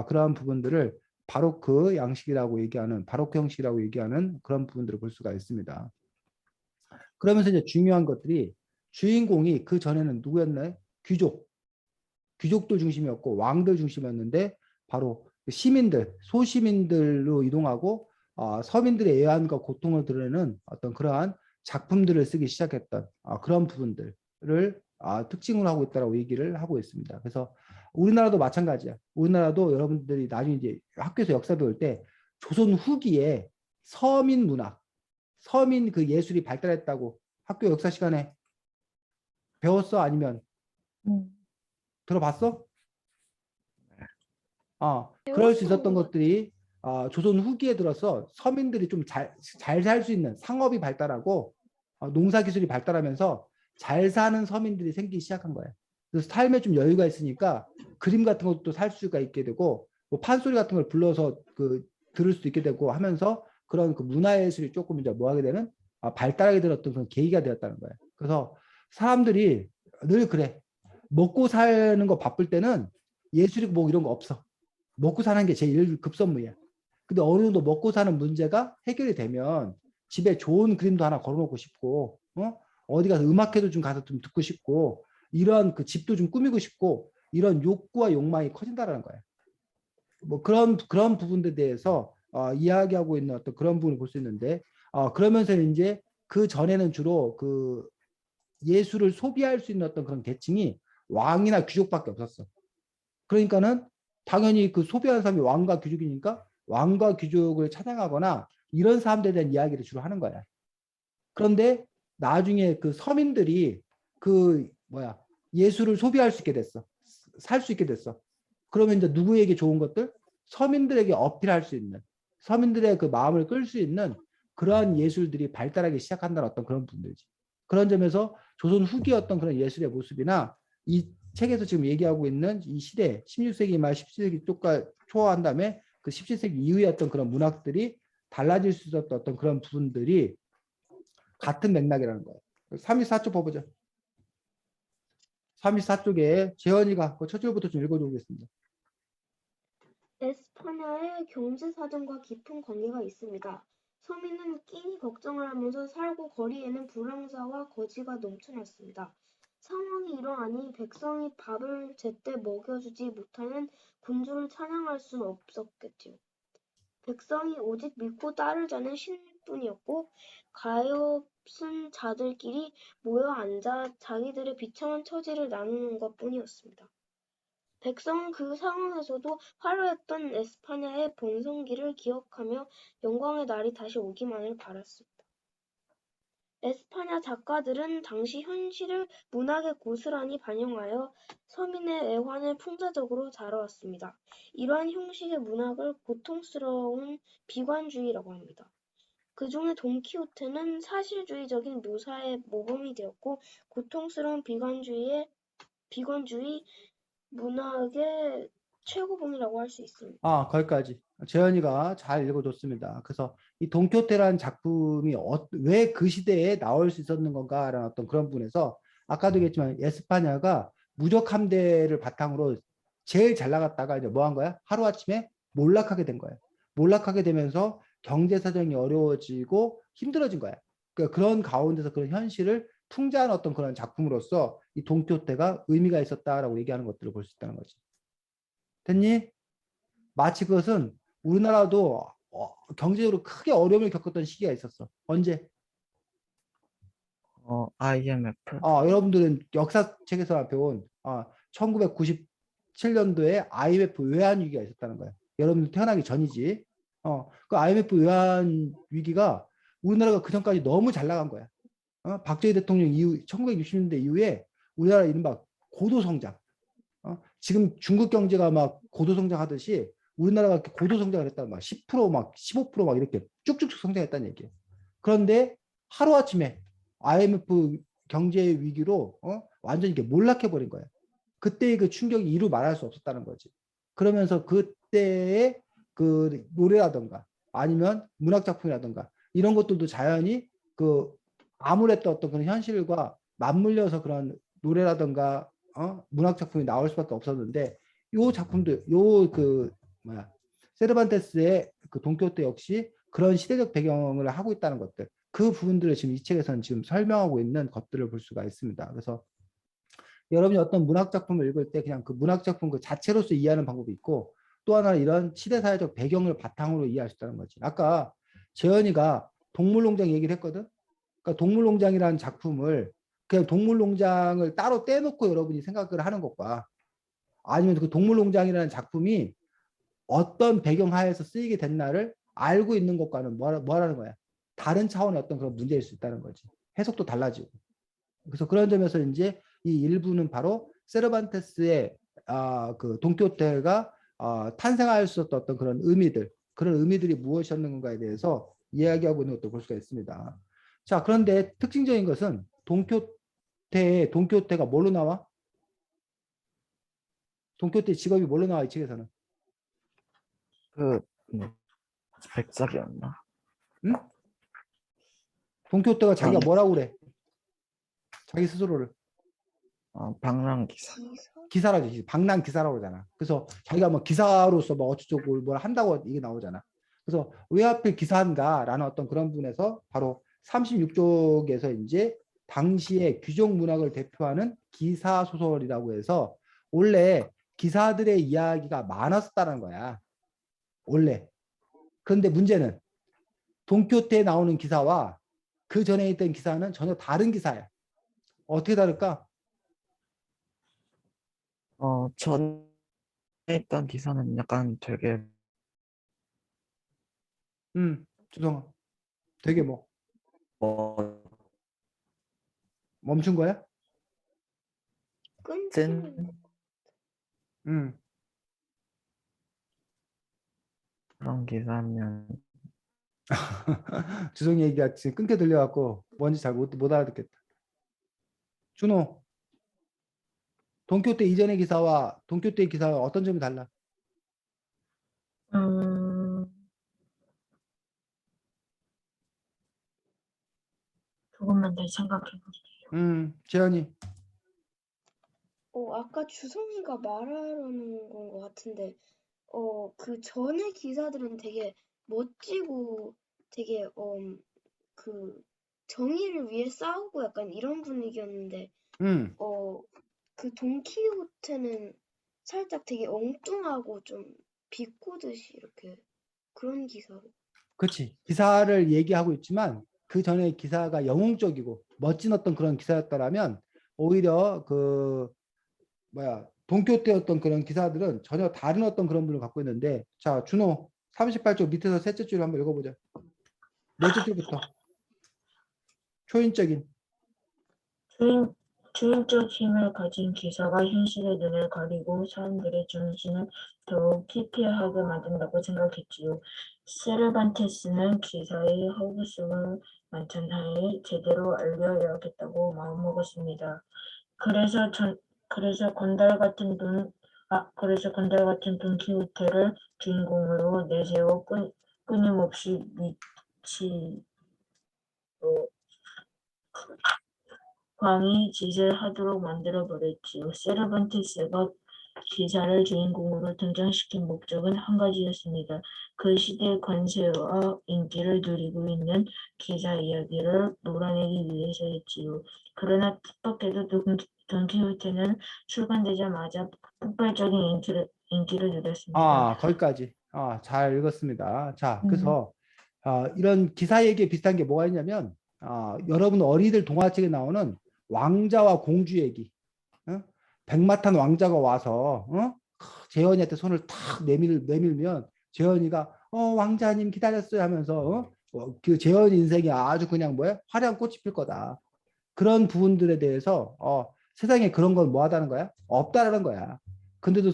그러한 부분들을 바로크 양식이라고 얘기하는, 바로크 형식이라고 얘기하는 그런 부분들을 볼 수가 있습니다. 그러면서 이제 중요한 것들이 주인공이 그 전에는 누구였나요? 귀족들 중심이었고 왕들 중심이었는데 바로 시민들, 소시민들로 이동하고 서민들의 애환과 고통을 드러내는 어떤 그러한 작품들을 쓰기 시작했던 그런 부분들을 특징으로 하고 있다고 얘기를 하고 있습니다. 그래서 우리나라도 마찬가지야. 우리나라도 여러분들이 나중에 이제 학교에서 역사 배울 때 조선 후기에 서민 문학, 서민 그 예술이 발달했다고 학교 역사 시간에 배웠어? 아니면 들어봤어? 그럴 수 배웠던 있었던 것 것들이 조선 후기에 들어서 서민들이 좀 잘 살 수 있는 상업이 발달하고 농사 기술이 발달하면서 잘 사는 서민들이 생기기 시작한 거예요. 그래서 삶에 좀 여유가 있으니까 그림 같은 것도 살 수가 있게 되고 뭐 판소리 같은 걸 불러서 그 들을 수도 있게 되고 하면서 그런 그 문화예술이 조금 이제 뭐 하게 되는 발달하게 된 어떤 그런 계기가 되었다는 거예요. 그래서 사람들이 늘 그래. 먹고 사는 거 바쁠 때는 예술이 뭐 이런 거 없어. 먹고 사는 게 제일 급선무야. 근데 어느 정도 먹고 사는 문제가 해결이 되면 집에 좋은 그림도 하나 걸어놓고 싶고, 어디 가서 음악회도 좀 가서 좀 듣고 싶고, 이런 그 집도 좀 꾸미고 싶고, 이런 욕구와 욕망이 커진다라는 거야. 뭐 그런 부분들에 대해서 이야기하고 있는 어떤 그런 부분을 볼 수 있는데, 그러면서 이제 그 전에는 주로 그 예술을 소비할 수 있는 어떤 그런 계층이 왕이나 귀족밖에 없었어. 그러니까는 당연히 그 소비하는 사람이 왕과 귀족이니까 왕과 귀족을 찬양하거나 이런 사람들에 대한 이야기를 주로 하는 거야. 그런데 나중에 그 서민들이 그 뭐야 예술을 소비할 수 있게 됐어. 살 수 있게 됐어. 그러면 이제 누구에게 좋은 것들? 서민들에게 어필할 수 있는, 서민들의 그 마음을 끌 수 있는 그러한 예술들이 발달하기 시작한다는 어떤 그런 부분들이지. 그런 점에서 조선 후기 어떤 그런 예술의 모습이나 이 책에서 지금 얘기하고 있는 이 시대 16세기 말 17세기 초한 다음에 그 17세기 이후에 어떤 그런 문학들이 달라질 수 있었던 어떤 그런 부분들이 같은 맥락이라는 거예요. 34쪽 봐보죠. 34쪽에 재현이가 그 첫 줄부터 좀 읽어주겠습니다. 에스파냐의 경제사정과 깊은 관계가 있습니다. 서민은 끼니 걱정을 하면서 살고 거리에는 불황사와 거지가 넘쳐났습니다. 상황이 이러하니 백성이 밥을 제때 먹여주지 못하는 군주를 찬양할 수는 없었겠지요. 백성이 오직 믿고 따르자는 신뿐이었고 가엾은 자들끼리 모여 앉아 자기들의 비참한 처지를 나누는 것뿐이었습니다. 백성은 그 상황에서도 화려했던 에스파냐의 번성기를 기억하며 영광의 날이 다시 오기만을 바랐습니다. 에스파냐 작가들은 당시 현실을 문학에 고스란히 반영하여 서민의 애환을 풍자적으로 다루었습니다. 이러한 형식의 문학을 고통스러운 비관주의라고 합니다. 그 중에 돈키호테는 사실주의적인 묘사의 모범이 되었고 고통스러운 비관주의 문학의 최고봉이라고 할 수 있습니다. 거기까지 재현이가 잘 읽어줬습니다. 그래서 이 돈키호테라는 작품이 왜 그 시대에 나올 수 있었는 건가라는 어떤 그런 부분에서 아까도 얘기했지만 에스파냐가 무적 함대를 바탕으로 제일 잘 나갔다가 이제 뭐 한 거야? 하루아침에 몰락하게 된 거야. 몰락하게 되면서 경제 사정이 어려워지고 힘들어진 거야. 그러니까 그런 가운데서 그런 현실을 풍자한 어떤 그런 작품으로서 이 돈키호테가 의미가 있었다라고 얘기하는 것들을 볼 수 있다는 거지. 됐니? 마치 그것은 우리나라도 경제적으로 크게 어려움을 겪었던 시기가 있었어. 언제? IMF. 여러분들은 역사책에서 배운 1997년도에 IMF 외환 위기가 있었다는 거예요. 여러분들 태어나기 전이지. 그 IMF 외환 위기가 우리나라가 그 전까지 너무 잘 나간 거야. 박정희 대통령 이후 1960년대 이후에 우리나라 이른바 고도성장. 지금 중국 경제가 막 고도성장하듯이 우리나라가 고도 성장을 했다는 거야. 10%막 15%막 이렇게 쭉쭉쭉 성장했다는 얘기예요. 그런데 하루아침에 IMF 경제 위기로 완전히 이렇게 몰락해 버린 거예요. 그때의 그 충격이 이루 말할 수 없었다는 거지. 그러면서 그때의 그 노래라든가 아니면 문학 작품이라든가 이런 것들도 자연히 그 암울했던 어떤 그런 현실과 맞물려서 그런 노래라든가 문학 작품이 나올 수밖에 없었는데 요 작품도 세르반테스의 그 돈키호테 역시 그런 시대적 배경을 하고 있다는 것들 그 부분들을 지금 이 책에서는 지금 설명하고 있는 것들을 볼 수가 있습니다. 그래서 여러분이 어떤 문학 작품을 읽을 때 그냥 그 문학 작품 그 자체로서 이해하는 방법이 있고 또 하나는 이런 시대사회적 배경을 바탕으로 이해할 수 있다는 거지. 아까 재현이가 동물농장 얘기를 했거든. 그러니까 동물농장이라는 작품을 그냥 동물농장을 따로 떼놓고 여러분이 생각을 하는 것과 아니면 그 동물농장이라는 작품이 어떤 배경하에서 쓰이게 됐나를 알고 있는 것과는 뭐라는 거야? 다른 차원의 어떤 그런 문제일 수 있다는 거지. 해석도 달라지고. 그래서 그런 점에서 이제 이 일부는 바로 세르반테스의 그 돈키호테가 탄생할 수 있었던 어떤 그런 의미들, 그런 의미들이 무엇이었는가에 대해서 이야기하고 있는 것도 볼 수가 있습니다. 자, 그런데 특징적인 것은 돈키호테가 뭘로 나와? 돈키호테 직업이 뭘로 나와 이 책에서는? 백작이었나? 응? 돈키호테가 자기가 어. 뭐라고 그래? 자기 스스로를 방랑기사. 기사? 기사라고 방랑 기사라고 그러잖아. 그래서 자기가 뭐 기사로서 뭐 어쩌고 뭘 한다고 이게 나오잖아. 그래서 왜 하필 기사인가라는 어떤 그런 부분에서 바로 36쪽에서 이제 당시의 귀족 문학을 대표하는 기사 소설이라고 해서 원래 기사들의 이야기가 많았었다는 거야. 원래. 그런데 문제는 돈키호테에 나오는 기사와 그 전에 있던 기사는 전혀 다른 기사야. 어떻게 다를까? 전에 있던 기사는 약간 되게 주성아. 되게 뭐 멋진 멈춘 거야? 끊기는 그런 기사면 주성이 얘기가 지금 끊겨 들려갖고 뭔지 잘 못 알아듣겠다. 준호. 동교태 이전의 기사와 동교태 기사와 어떤 점이 달라? 음, 조금만 더 생각해 볼게요. 재현이. 아까 주성이가 말하려는 건 것 같은데, 그 전에 기사들은 되게 멋지고 되게, 그 정의를 위해 싸우고 약간 이런 분위기였는데, 음. 그 돈키호테는 살짝 되게 엉뚱하고 좀 비꼬듯이 이렇게 그런 기사로. 그렇지. 기사를 얘기하고 있지만 그 전에 기사가 영웅적이고 멋진 어떤 그런 기사였더라면 오히려 그 뭐야 동교태였던 그런 기사들은 전혀 다른 어떤 그런 분을 갖고 있는데 자 준호 38쪽 밑에서 셋째 줄 한번 읽어보자. 넷째 줄부터 초인적인. 주인, 주인적 힘을 가진 기사가 현실의 눈을 가리고 사람들의 정신을 더욱 피폐하게 만든다고 생각했지요. 세르반테스는 기사의 허구성을 만찬하에 제대로 알려야겠다고 마음먹었습니다. 그래서 건달 같은 돈키호테를 주인공으로 내세워 끊임없이 미치로 광이 짓을 하도록 만들어버렸지요. 세르반테스가 기사를 주인공으로 등장시킨 목적은 한 가지였습니다. 그 시대의 관세와 인기를 누리고 있는 기사 이야기를 몰아내기 위해서였지요. 그러나 뜻밖에도 돈키호테는 출간되자마자 폭발적인 인기를 누렸습니다. 거기까지. 잘 읽었습니다. 자, 음, 그래서 이런 기사 얘기에 비슷한 게 뭐가 있냐면 여러분 어린이들 동화책에 나오는 왕자와 공주 얘기. 어? 백마탄 왕자가 와서 재현이한테 손을 탁 내밀면 재현이가 왕자님 기다렸어요 하면서 그 재현이 인생이 아주 그냥 뭐야 화려한 꽃이 필 거다. 그런 부분들에 대해서 세상에 그런 건 뭐하다는 거야? 없다라는 거야. 근데도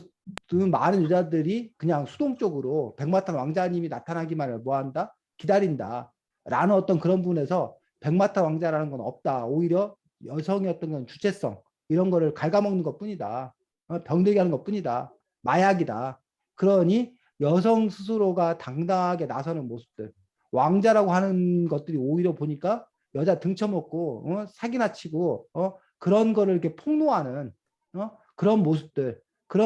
그 많은 여자들이 그냥 수동적으로 백마탄 왕자님이 나타나기만을 뭐한다? 기다린다. 라는 어떤 그런 부분에서 백마탄 왕자라는 건 없다. 오히려 여성의 어떤 건 주체성 이런 거를 갉아먹는 것 뿐이다. 병들게 하는 것 뿐이다. 마약이다. 그러니 여성 스스로가 당당하게 나서는 모습들. 왕자라고 하는 것들이 오히려 보니까 여자 등쳐먹고 사기나 치고 그런 거를 이렇게 폭로하는 그런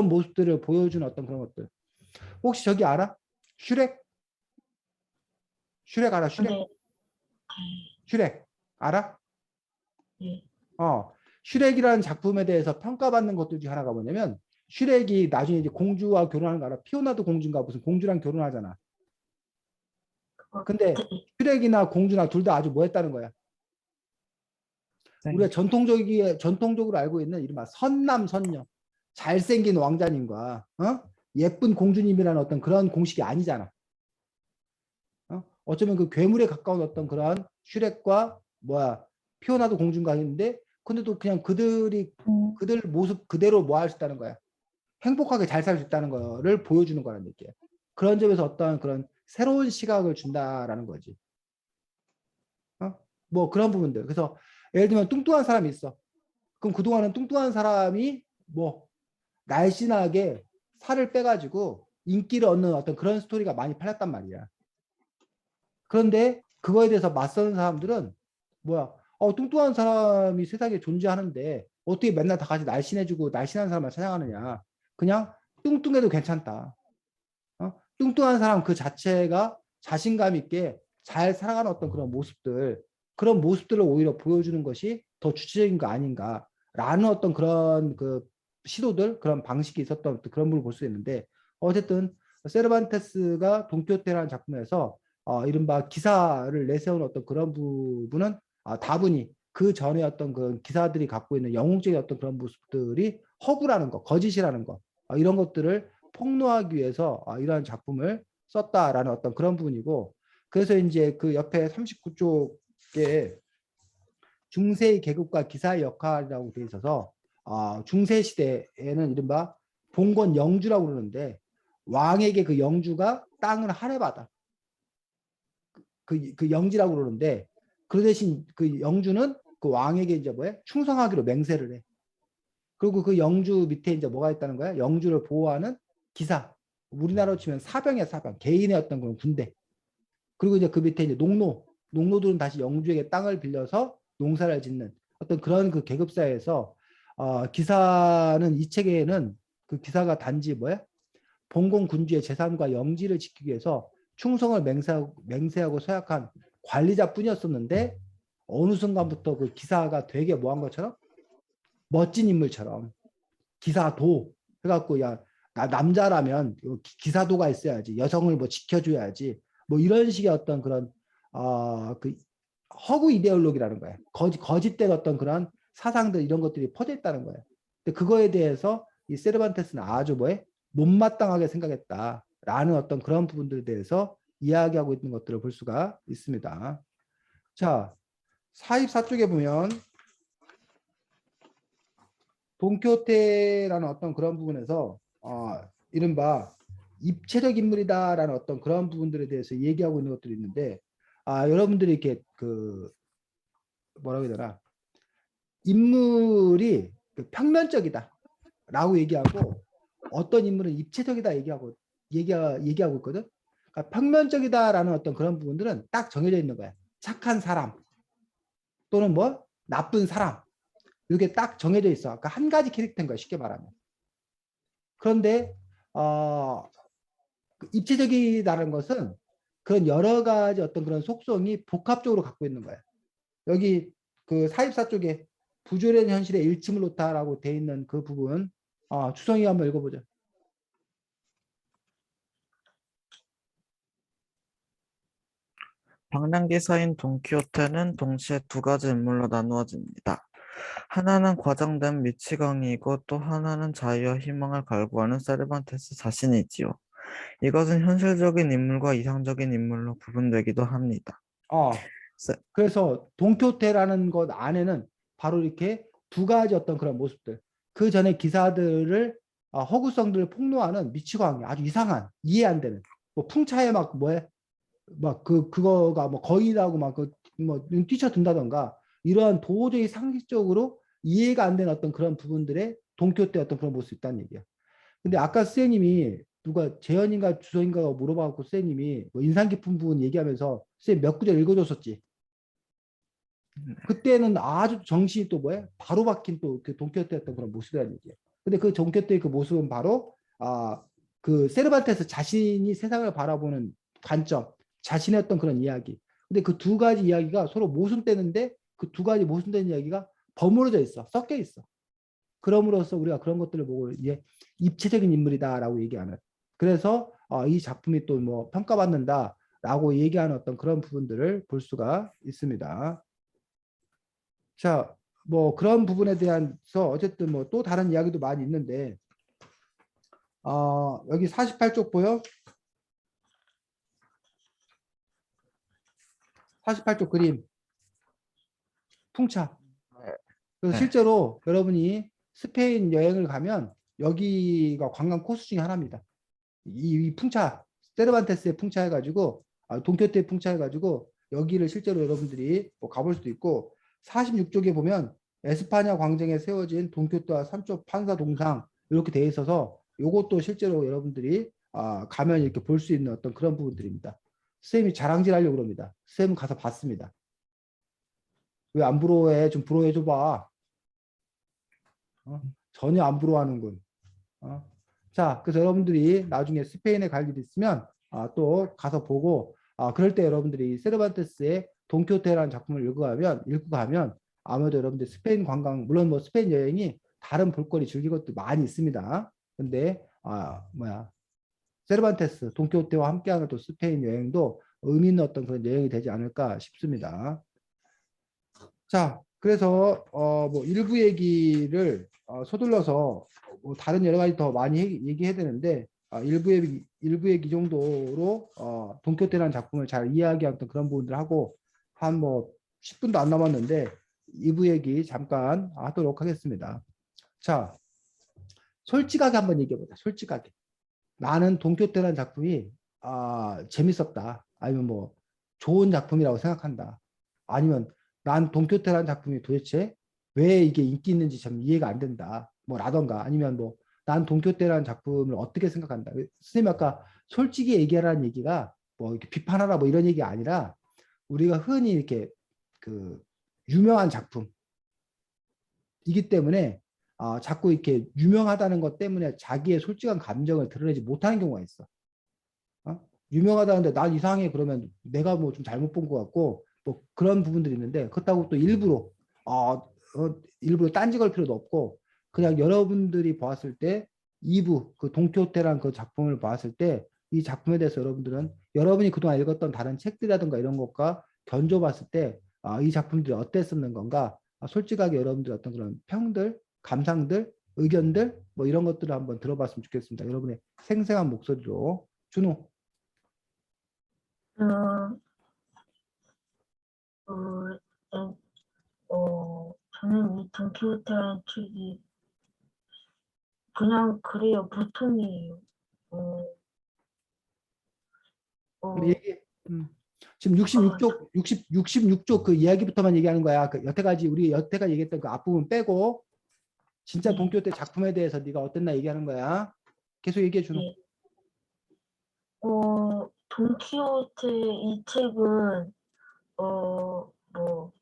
모습들을 보여주는 어떤 그런 것들. 혹시 저기 알아? 슈렉? 슈렉 알아? 슈렉? 네, 슈렉 알아? 네. 슈렉이라는 작품에 대해서 평가받는 것들 중에 하나가 뭐냐면 슈렉이 나중에 이제 공주와 결혼하는 거 알아? 피오나도 공주인가 무슨 공주랑 결혼하잖아. 근데 네. 슈렉이나 공주나 둘 다 아주 뭐 했다는 거야? 우리가 전통적으로 알고 있는 이른바 선남 선녀, 잘생긴 왕자님과 예쁜 공주님이라는 어떤 그런 공식이 아니잖아. 어쩌면 그 괴물에 가까운 어떤 그런 슈렉과 뭐야 피오나도 공주인가 했는데 근데도 그냥 그들 모습 그대로 뭐 할 수 있다는 거야. 행복하게 잘 살 수 있다는 거를 보여주는 거란 얘기야. 그런 점에서 어떤 그런 새로운 시각을 준다라는 거지. 뭐 그런 부분들. 그래서 예를 들면 뚱뚱한 사람이 있어. 그럼 그동안은 뚱뚱한 사람이 뭐 날씬하게 살을 빼가지고 인기를 얻는 어떤 그런 스토리가 많이 팔렸단 말이야. 그런데 그거에 대해서 맞서는 사람들은 뭐야? 뚱뚱한 사람이 세상에 존재하는데 어떻게 맨날 다 같이 날씬해지고 날씬한 사람을 찾아가느냐? 그냥 뚱뚱해도 괜찮다. 뚱뚱한 사람 그 자체가 자신감 있게 잘 살아가는 어떤 그런 모습들을 오히려 보여주는 것이 더 주체적인 거 아닌가라는 어떤 그런 그 시도들, 그런 방식이 있었던 그런 부분을 볼 수 있는데 어쨌든 세르반테스가 돈키호테라는 작품에서 이른바 기사를 내세운 어떤 그런 부분은 다분히 그 전에 어떤 그 기사들이 갖고 있는 영웅적인 어떤 그런 모습들이 허구라는 거, 거짓이라는 거 이런 것들을 폭로하기 위해서 이러한 작품을 썼다라는 어떤 그런 부분이고 그래서 이제 그 옆에 39쪽에 중세의 계급과 기사의 역할이라고 되어 있어서 중세 시대에는 이른바 봉건 영주라고 그러는데 왕에게 그 영주가 땅을 할애받아 그 영지라고 그러는데 그 대신 그 영주는 그 왕에게 이제 뭐야 충성하기로 맹세를 해. 그리고 그 영주 밑에 이제 뭐가 있다는 거야? 영주를 보호하는 기사. 우리나라로 치면 사병이야, 사병. 개인의 어떤 그런 군대. 그리고 이제 그 밑에 이제 농노들은 다시 영주에게 땅을 빌려서 농사를 짓는 어떤 그런 그 계급사회에서 기사는 이 책에는 그 기사가 단지 뭐야? 봉공 군주의 재산과 영지를 지키기 위해서 충성을 맹세하고 서약한 관리자뿐이었었는데 어느 순간부터 그 기사가 되게 뭐한 것처럼 멋진 인물처럼 기사도 해갖고 야 나 남자라면 기사도가 있어야지 여성을 뭐 지켜줘야지 뭐 이런 식의 어떤 그런 그 허구 이데올로기라는 거예요. 거짓된 어떤 그런 사상들 이런 것들이 퍼져 있다는 거예요. 근데 그거에 대해서 이 세르반테스는 아주 뭐에 못마땅하게 생각했다라는 어떤 그런 부분들에 대해서 이야기하고 있는 것들을 볼 수가 있습니다. 자, 44쪽에 보면 돈키호테라는 어떤 그런 부분에서 이른바 입체적 인물이다라는 어떤 그런 부분들에 대해서 얘기하고 있는 것들이 있는데 여러분들이 이렇게 그 뭐라고 해야 되나 인물이 평면적이다라고 얘기하고 어떤 인물은 입체적이다 얘기하고 있거든. 그러니까 평면적이다라는 어떤 그런 부분들은 딱 정해져 있는 거야. 착한 사람 또는 뭐 나쁜 사람 이게 딱 정해져 있어. 그러니까 한 가지 캐릭터인 거야 쉽게 말하면. 그런데 입체적이다는 것은 그런 여러 가지 어떤 그런 속성이 복합적으로 갖고 있는 거야. 여기 그 44쪽에 부조련 현실의 일침을 놓다라고 돼 있는 그 부분 주성이가 한번 읽어보자. 방랑기사인 돈키호테는 동시에 두 가지 인물로 나누어집니다. 하나는 과장된 미치광이고 또 하나는 자유와 희망을 갈구하는 세르반테스 자신이지요. 이것은 현실적인 인물과 이상적인 인물로 구분되기도 합니다. 그래서 돈키호테라는 것 안에는 바로 이렇게 두 가지 어떤 그런 모습들. 그 전에 기사들을 허구성들을 폭로하는 미치광이 아주 이상한 이해 안 되는 뭐 풍차에 막 뭐에 막 그거가 뭐 거인이라고 막 뭐 뛰쳐든다던가 이러한 도저히 상식적으로 이해가 안 되는 어떤 그런 부분들의 돈키호테 어떤 그런 모습이 있다는 얘기야. 근데 아까 선생님이 누가 재현인가 주성인가가 물어봐갖고 선생님이 뭐 인상 깊은 부분 얘기하면서 선생님 몇 구절 읽어줬었지. 그때는 아주 정신이 또 뭐야? 바로 박힌 또 그 돈키호테였던 그런 모습이라는 얘기야. 근데 그 돈키호테의 그 모습은 바로 그 세르반테스 자신이 세상을 바라보는 관점, 자신의 어떤 그런 이야기. 근데 그 두 가지 이야기가 서로 모순되는데 그 두 가지 모순되는 이야기가 버무려져 있어, 섞여 있어. 그럼으로써 우리가 그런 것들을 보고 이제 입체적인 인물이다라고 얘기하는. 그래서 이 작품이 또 뭐 평가받는다라고 얘기하는 어떤 그런 부분들을 볼 수가 있습니다. 자, 뭐 그런 부분에 대해서 어쨌든 뭐 또 다른 이야기도 많이 있는데 여기 48쪽 보여? 48쪽 그림 풍차. 그래서 실제로 여러분이 스페인 여행을 가면 여기가 관광 코스 중에 하나입니다. 이 풍차 세르반테스의 풍차 해가지고 돈키호테의 풍차 해가지고 여기를 실제로 여러분들이 뭐 가볼 수도 있고 46쪽에 보면 에스파냐 광장에 세워진 돈키호테와 산초 판사 동상 이렇게 돼 있어서 이것도 실제로 여러분들이 가면 이렇게 볼 수 있는 어떤 그런 부분들입니다. 쌤이 자랑질 하려고 그럽니다. 쌤은 가서 봤습니다. 왜 안 부러워해? 좀 부러워해 줘봐. 전혀 안 부러워하는군. 자, 그래서 여러분들이 나중에 스페인에 갈 일이 있으면 또 가서 보고 그럴 때 여러분들이 세르반테스의 돈키호테라는 작품을 읽고 가면 아무래도 여러분들 스페인 관광 물론 뭐 스페인 여행이 다른 볼거리 즐길 것도 많이 있습니다. 근데 세르반테스 돈키호테와 함께하는 또 스페인 여행도 의미 있는 어떤 그런 여행이 되지 않을까 싶습니다. 자, 그래서 뭐 일부 얘기를 서둘러서 뭐 다른 여러 가지 더 많이 얘기해야 되는데 일부 얘기 정도로 돈키호테라는 작품을 잘 이해하기 위한 그런 부분들 하고 한 뭐 10분도 안 남았는데 2부 얘기 잠깐 하도록 하겠습니다. 자, 솔직하게 한번 얘기해보자. 솔직하게. 나는 돈키호테라는 작품이 재밌었다. 아니면 뭐 좋은 작품이라고 생각한다. 아니면 난 돈키호테라는 작품이 도대체 왜 이게 인기 있는지 참 이해가 안 된다. 뭐라던가 아니면 뭐 난 동키호테라는 작품을 어떻게 생각한다. 선생님 아까 솔직히 얘기하라는 얘기가 뭐 이렇게 비판하라 뭐 이런 얘기가 아니라 우리가 흔히 이렇게 그 유명한 작품이기 때문에 자꾸 이렇게 유명하다는 것 때문에 자기의 솔직한 감정을 드러내지 못하는 경우가 있어. 유명하다는데 난 이상해 그러면 내가 뭐 좀 잘못 본 것 같고 뭐 그런 부분들이 있는데 그렇다고 또 일부러 딴지 걸 필요도 없고 그냥 여러분들이 보았을 때 2부 그 동키호테라는 그 작품을 보았을 때 이 작품에 대해서 여러분들은 여러분이 그동안 읽었던 다른 책들이라든가 이런 것과 견줘봤을 때 이 작품들이 어땠었는 건가 솔직하게 여러분들 어떤 그런 평들 감상들 의견들 뭐 이런 것들을 한번 들어봤으면 좋겠습니다. 여러분의 생생한 목소리로. 준호. 음, 저는 이 돈키호테라는 책이 그냥 그래요. 보통이에요. 어, 그럼 어, 얘기, 지금 66쪽 그 이야기부터만 얘기하는 거야. 그 우리 여태까지 얘기했던 그 앞부분 빼고 진짜 네, 동키호테 작품에 대해서 네가 어땠나 얘기하는 거야. 계속 얘기해 주노. 네. 돈키호테 이 책은, 뭐,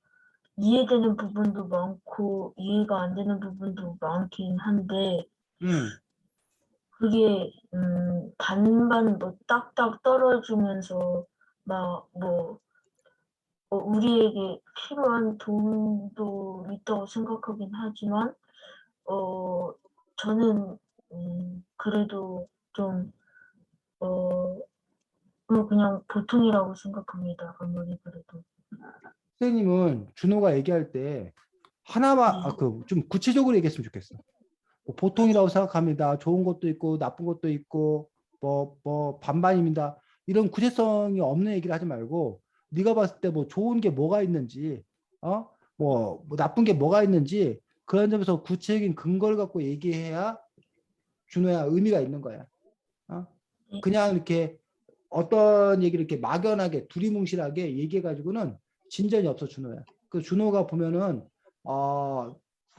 이해되는 부분도 많고, 이해가 안 되는 부분도 많긴 한데, 음, 그게, 반반 뭐 딱딱 떨어지면서, 우리에게 필요한 도움도 있다고 생각하긴 하지만, 어, 저는, 그래도 좀, 어, 그냥 보통이라고 생각합니다. 아무리 그래도. 선생님은 준호가 얘기할 때 하나만 네. 그 좀 구체적으로 얘기했으면 좋겠어. 뭐 보통이라고 생각합니다. 좋은 것도 있고 나쁜 것도 있고 뭐 반반입니다. 이런 구체성이 없는 얘기를 하지 말고 네가 봤을 때 뭐 좋은 게 뭐가 있는지 뭐 나쁜 게 뭐가 있는지 그런 점에서 구체적인 근거를 갖고 얘기해야 준호야 의미가 있는 거야. 어? 네. 그냥 이렇게 어떤 얘기를 이렇게 막연하게 두리뭉실하게 얘기해가지고는 진전이 없어 준호야. 그 준호가 보면은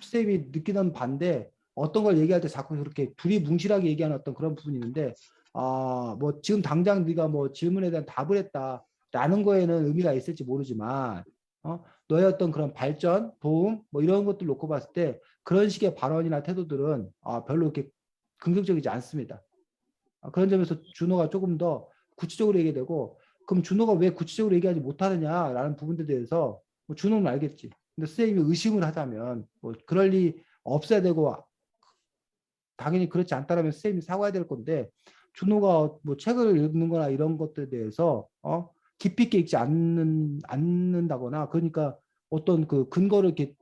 쌤이 느끼는 반대 어떤 걸 얘기할 때 자꾸 그렇게 두리뭉실하게 얘기하는 어떤 그런 부분이 있는데 뭐 지금 당장 네가 뭐 질문에 대한 답을 했다라는 거에는 의미가 있을지 모르지만 너의 어떤 그런 발전, 도움 뭐 이런 것들 놓고 봤을 때 그런 식의 발언이나 태도들은 별로 이렇게 긍정적이지 않습니다. 그런 점에서 준호가 조금 더 구체적으로 얘기되고 그럼 준호가 왜 구체적으로 얘기하지 못하느냐라는 부분들에 대해서 뭐 준호는 알겠지. 근데 선생님이 의심을 하자면 뭐 그럴 리 없어야 되고 당연히 그렇지 않다라면 선생님이 사과해야 될 건데 준호가 뭐 책을 읽는 거나 이런 것들에 대해서 깊이 있게 읽지 않는다거나 그러니까 어떤 그 근거를 이렇게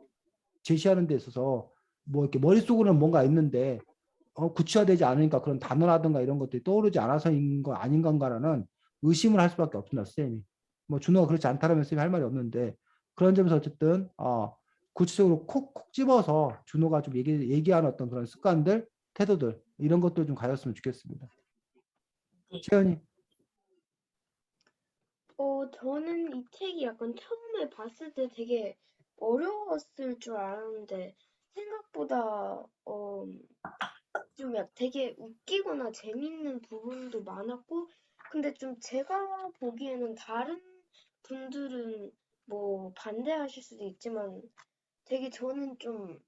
제시하는 데 있어서 뭐 이렇게 머릿속으로는 뭔가 있는데 구체화되지 않으니까 그런 단어라든가 이런 것들이 떠오르지 않아서인 거 아닌 건가라는 의심을 할 수밖에 없습니다, 선생님이. 뭐 준호가 그렇지 않다라면 선생님이 할 말이 없는데 그런 점에서 어쨌든 구체적으로 콕콕 집어서 준호가 좀 얘기하는 어떤 그런 습관들, 태도들 이런 것들 좀 가졌으면 좋겠습니다. 네. 채연이. 저는 이 책이 약간 처음에 봤을 때 되게 어려웠을 줄 알았는데 생각보다 좀 되게 웃기거나 재밌는 부분도 많았고 근데 좀 제가 보기에는 다른 분들은 뭐 반대하실 수도 있지만 되게 저는 좀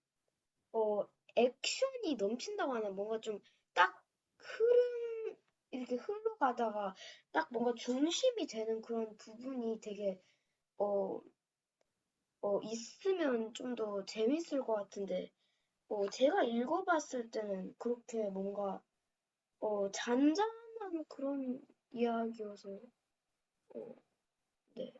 액션이 넘친다고 하나 뭔가 좀 딱 흐름 이렇게 흘러가다가 딱 뭔가 중심이 되는 그런 부분이 되게 어, 있으면 좀 더 재밌을 것 같은데 제가 읽어봤을 때는 그렇게 뭔가 잔잔한 그런 이야기여서 네.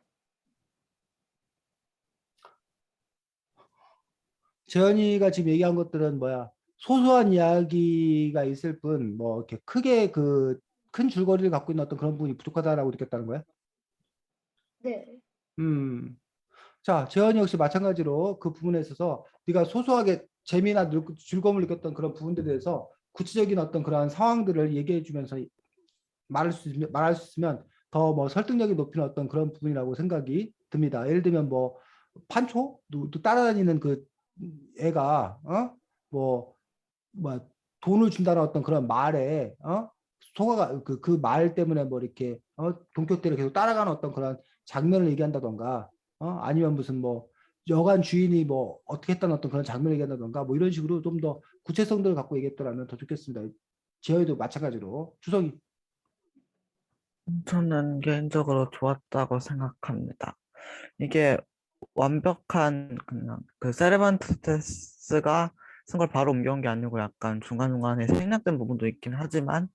재현이가 지금 얘기한 것들은 뭐야? 소소한 이야기가 있을 뿐, 뭐, 이렇게 크게 그 큰 줄거리를 갖고 있는 어떤 그런 부분이 부족하다라고 느꼈다는 거야? 네. 음. 자, 재현이 역시 마찬가지로 그 부분에 있어서 네가 소소하게 재미나 즐거움을 느꼈던 그런 부분들에 대해서 구체적인 어떤 그런 상황들을 얘기해 주면서 말할 수 있으면 더 뭐 설득력이 높이는 어떤 그런 부분이라고 생각이 듭니다. 예를 들면 뭐 판초? 또 따라다니는 그 애가 뭐 뭐 돈을 준다는 어떤 그런 말에 소가가 그 말 때문에 뭐 이렇게 돈키호테를 계속 따라가는 어떤 그런 장면을 얘기한다던가 아니면 무슨 뭐 여관 주인이 뭐 어떻게 했다는 어떤 그런 장면을 얘기한다던가 뭐 이런 식으로 좀 더 구체성들을 갖고 얘기했더라면 더 좋겠습니다. 지어도 마찬가지로 주성이. 저는 개인적으로 좋았다고 생각합니다. 이게 완벽한 그냥 그 세르반테스가 쓴 걸 바로 옮겨온 게 아니고 약간 중간중간에 생략된 부분도 있긴 하지만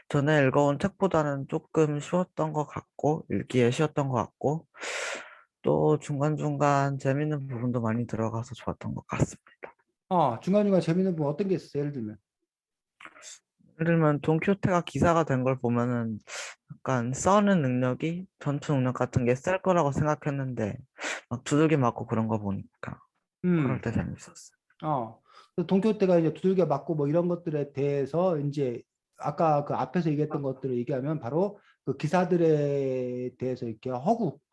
전에 읽어온 책보다는 조금 쉬웠던 것 같고 읽기에 쉬웠던 것 같고 또 중간중간 재밌는 부분도 많이 들어가서 좋았던 것 같습니다. 중간중간 재밌는 부분 어떤 게 있었어요? 예를 들면. 예를 들면 돈키호테가 기사가 된 걸 보면은 약간 써는 능력이 전투 능력 같은 게 셀 거라고 생각했는데 막 두들겨 맞고 그런 거 보니까 그럴 음. 때 재밌었어요. 그래서 돈키호테가 이제 두들겨 맞고 뭐 이런 것들에 대해서 이제 아까 그 앞에서 얘기했던 것들을 얘기하면 바로 그 기사들에 대해서 이렇게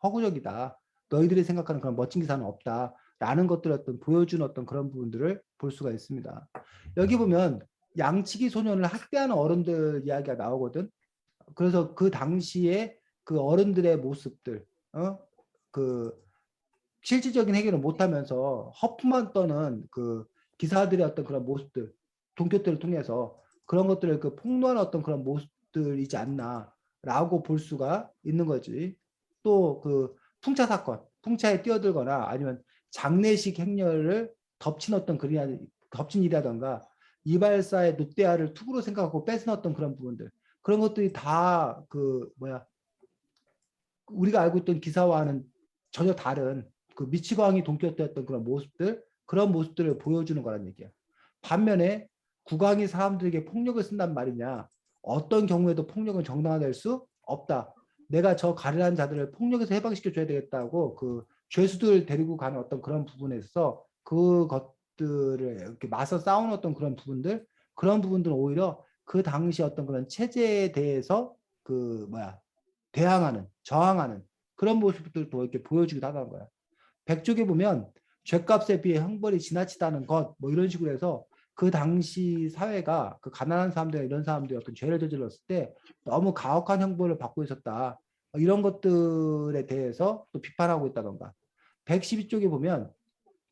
허구적이다. 너희들이 생각하는 그런 멋진 기사는 없다. 라는 것들을 어떤 보여주는 어떤 그런 부분들을 볼 수가 있습니다. 여기 보면 양치기 소년을 학대하는 어른들 이야기가 나오거든. 그래서 그 당시에 그 어른들의 모습들, 그 실질적인 해결을 못하면서 허프만 떠는 그 기사들의 어떤 그런 모습들, 동교태를 통해서 그런 것들을 그 폭로하는 어떤 그런 모습들이지 않나라고 볼 수가 있는 거지. 또 그 풍차 사건, 풍차에 뛰어들거나 아니면 장례식 행렬을 덮친 어떤 덮친 일이라던가 이발사의 늑대화를 투구로 생각하고 뺏은 어떤 그런 부분들, 그런 것들이 다 그 뭐야 우리가 알고 있던 기사와는 전혀 다른 그 미치광이 동격되었던 그런 모습들, 그런 모습들을 보여주는 거란 얘기야. 반면에 국왕이 사람들에게 폭력을 쓴단 말이냐, 어떤 경우에도 폭력은 정당화될 수 없다. 내가 저 가련한 자들을 폭력에서 해방시켜줘야 되겠다고 그 죄수들 데리고 가는 어떤 그런 부분에서 그것들을 이렇게 맞서 싸우는 어떤 그런 부분들, 그런 부분들은 오히려 그 당시 어떤 그런 체제에 대해서 그 뭐야 대항하는, 저항하는 그런 모습들도 이렇게 보여주기도 하다는 거야. 백쪽에 보면 죗값에 비해 형벌이 지나치다는 것, 뭐 이런 식으로 해서 그 당시 사회가 그 가난한 사람들 이런 사람들이 어떤 죄를 저질렀을 때 너무 가혹한 형벌을 받고 있었다. 이런 것들에 대해서 또 비판하고 있다던가. 112쪽에 보면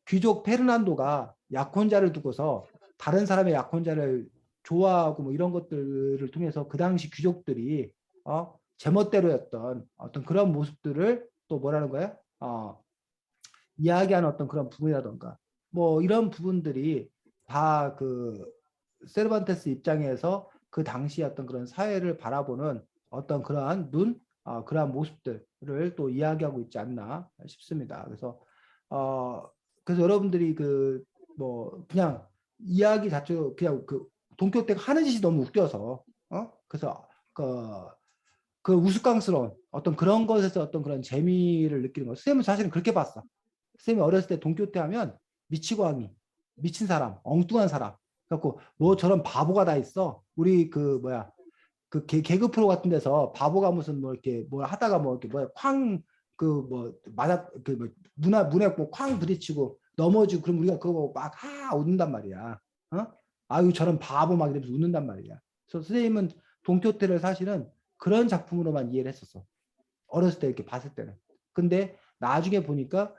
귀족 페르난도가 약혼자를 두고서 다른 사람의 약혼자를 좋아하고 뭐 이런 것들을 통해서 그 당시 귀족들이 제멋대로였던 어떤 그런 모습들을 또 뭐라는 거야? 이야기하는 어떤 그런 부분이라던가 뭐 이런 부분들이 다 그 세르반테스 입장에서 그 당시 어떤 그런 사회를 바라보는 어떤 그러한 그러한 모습들을 또 이야기하고 있지 않나 싶습니다. 어, 그래서 여러분들이 그 뭐 그냥 이야기 자체로 그냥 그 돈키호테가 하는 짓이 너무 웃겨서 그래서 그 우스꽝스러운 어떤 그런 것에서 어떤 그런 재미를 느끼는 거. 쌤은 사실은 그렇게 봤어. 쌤이 어렸을 때 돈키호테 하면 미치광이, 미친 사람, 엉뚱한 사람. 그래갖고 뭐 저런 바보가 다 있어. 우리 그 뭐야 그 개그 프로 같은 데서 바보가 무슨 뭐 이렇게 뭘 하다가 뭐 이렇게 뭐야 쾅 그 뭐 맞아 그뭐 문에 뭐쾅 부딪히고 넘어지고 그럼 우리가 그거 보고 막 웃는단 말이야. 아유 저런 바보 막 이러면서 웃는단 말이야. 그래서 선생님은 돈키호테를 사실은 그런 작품으로만 이해를 했었어. 어렸을 때 이렇게 봤을 때는. 근데 나중에 보니까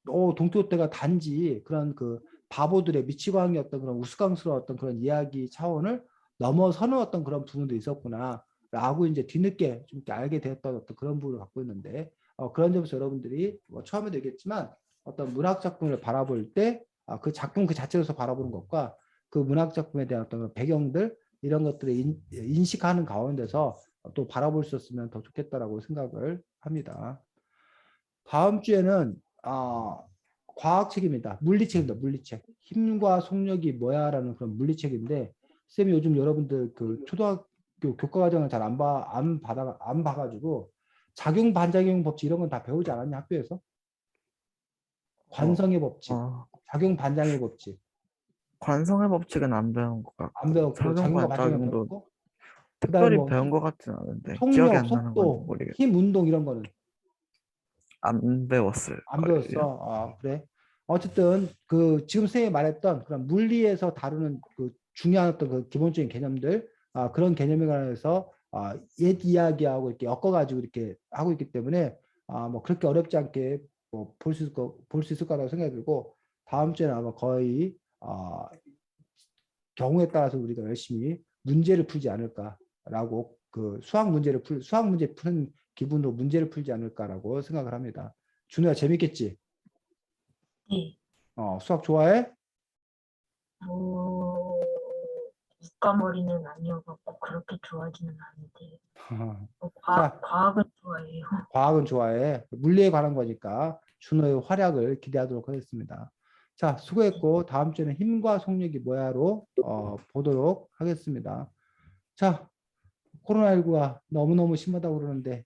돈키호테가 단지 그런 그 바보들의 미치광이었던 그런 우스꽝스러웠던 그런 이야기 차원을 넘어서는 어떤 그런 부분도 있었구나라고 이제 뒤늦게 좀 이렇게 알게 되었던 어떤 그런 부분을 갖고 있는데 그런 점에서 여러분들이 뭐 처음에도 얘기했지만 어떤 문학 작품을 바라볼 때 그 작품 그 자체로서 바라보는 것과 그 문학 작품에 대한 어떤 배경들 이런 것들을 인식하는 가운데서 또 바라볼 수 있었으면 더 좋겠다라고 생각을 합니다. 다음 주에는 과학책입니다. 물리책입니다. 물리책. 힘과 속력이 뭐야라는 그런 물리책인데 쌤이 요즘 여러분들 그 초등학교 교과과정을 잘 안 봐가지고 작용 반작용 법칙 이런 건 다 배우지 않았냐 학교에서? 어, 관성의 법칙, 어, 작용 반작용의 법칙 관성의 법칙은 안 배운 것 안 같고 배웠고 작용과 반작용 작용도 배웠고 그다음에 특별히 뭐 배운 것 같진 않은데 기억이 속력, 안 나는 건지 속도, 모르겠. 힘, 운동 이런 거는 안 배웠을 안 걸요. 배웠어. 그래. 어쨌든 그 지금 선생님이 말했던 그런 물리에서 다루는 그 중요한 어떤 그 기본적인 개념들 그런 개념에 관해서 옛 이야기하고 이렇게 엮어가지고 이렇게 하고 있기 때문에 뭐 그렇게 어렵지 않게 뭐 볼 수 있을 거라고 생각이 들고 다음 주에는 아마 거의 경우에 따라서 우리가 열심히 문제를 풀지 않을까라고 그 수학 문제 푸는 기분으로 문제를 풀지 않을까라고 생각을 합니다. 준우야 재밌겠지? 네. 수학 좋아해? 뭐 국가머리는 아니어갖고 그렇게 좋아하지는 않는데 뭐 자, 과학은 좋아해요. 과학은 좋아해. 물리에 관한 거니까 준호의 활약을 기대하도록 하겠습니다. 자, 수고했고 다음 주에는 힘과 속력이 뭐야로 보도록 하겠습니다. 자, 코로나19가 너무너무 심하다고 그러는데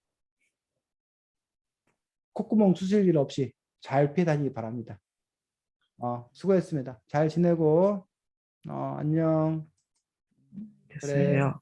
콧구멍 수술 일 없이 잘 피해 다니기 바랍니다. 수고했습니다. 잘 지내고 안녕. 그래. 계세요.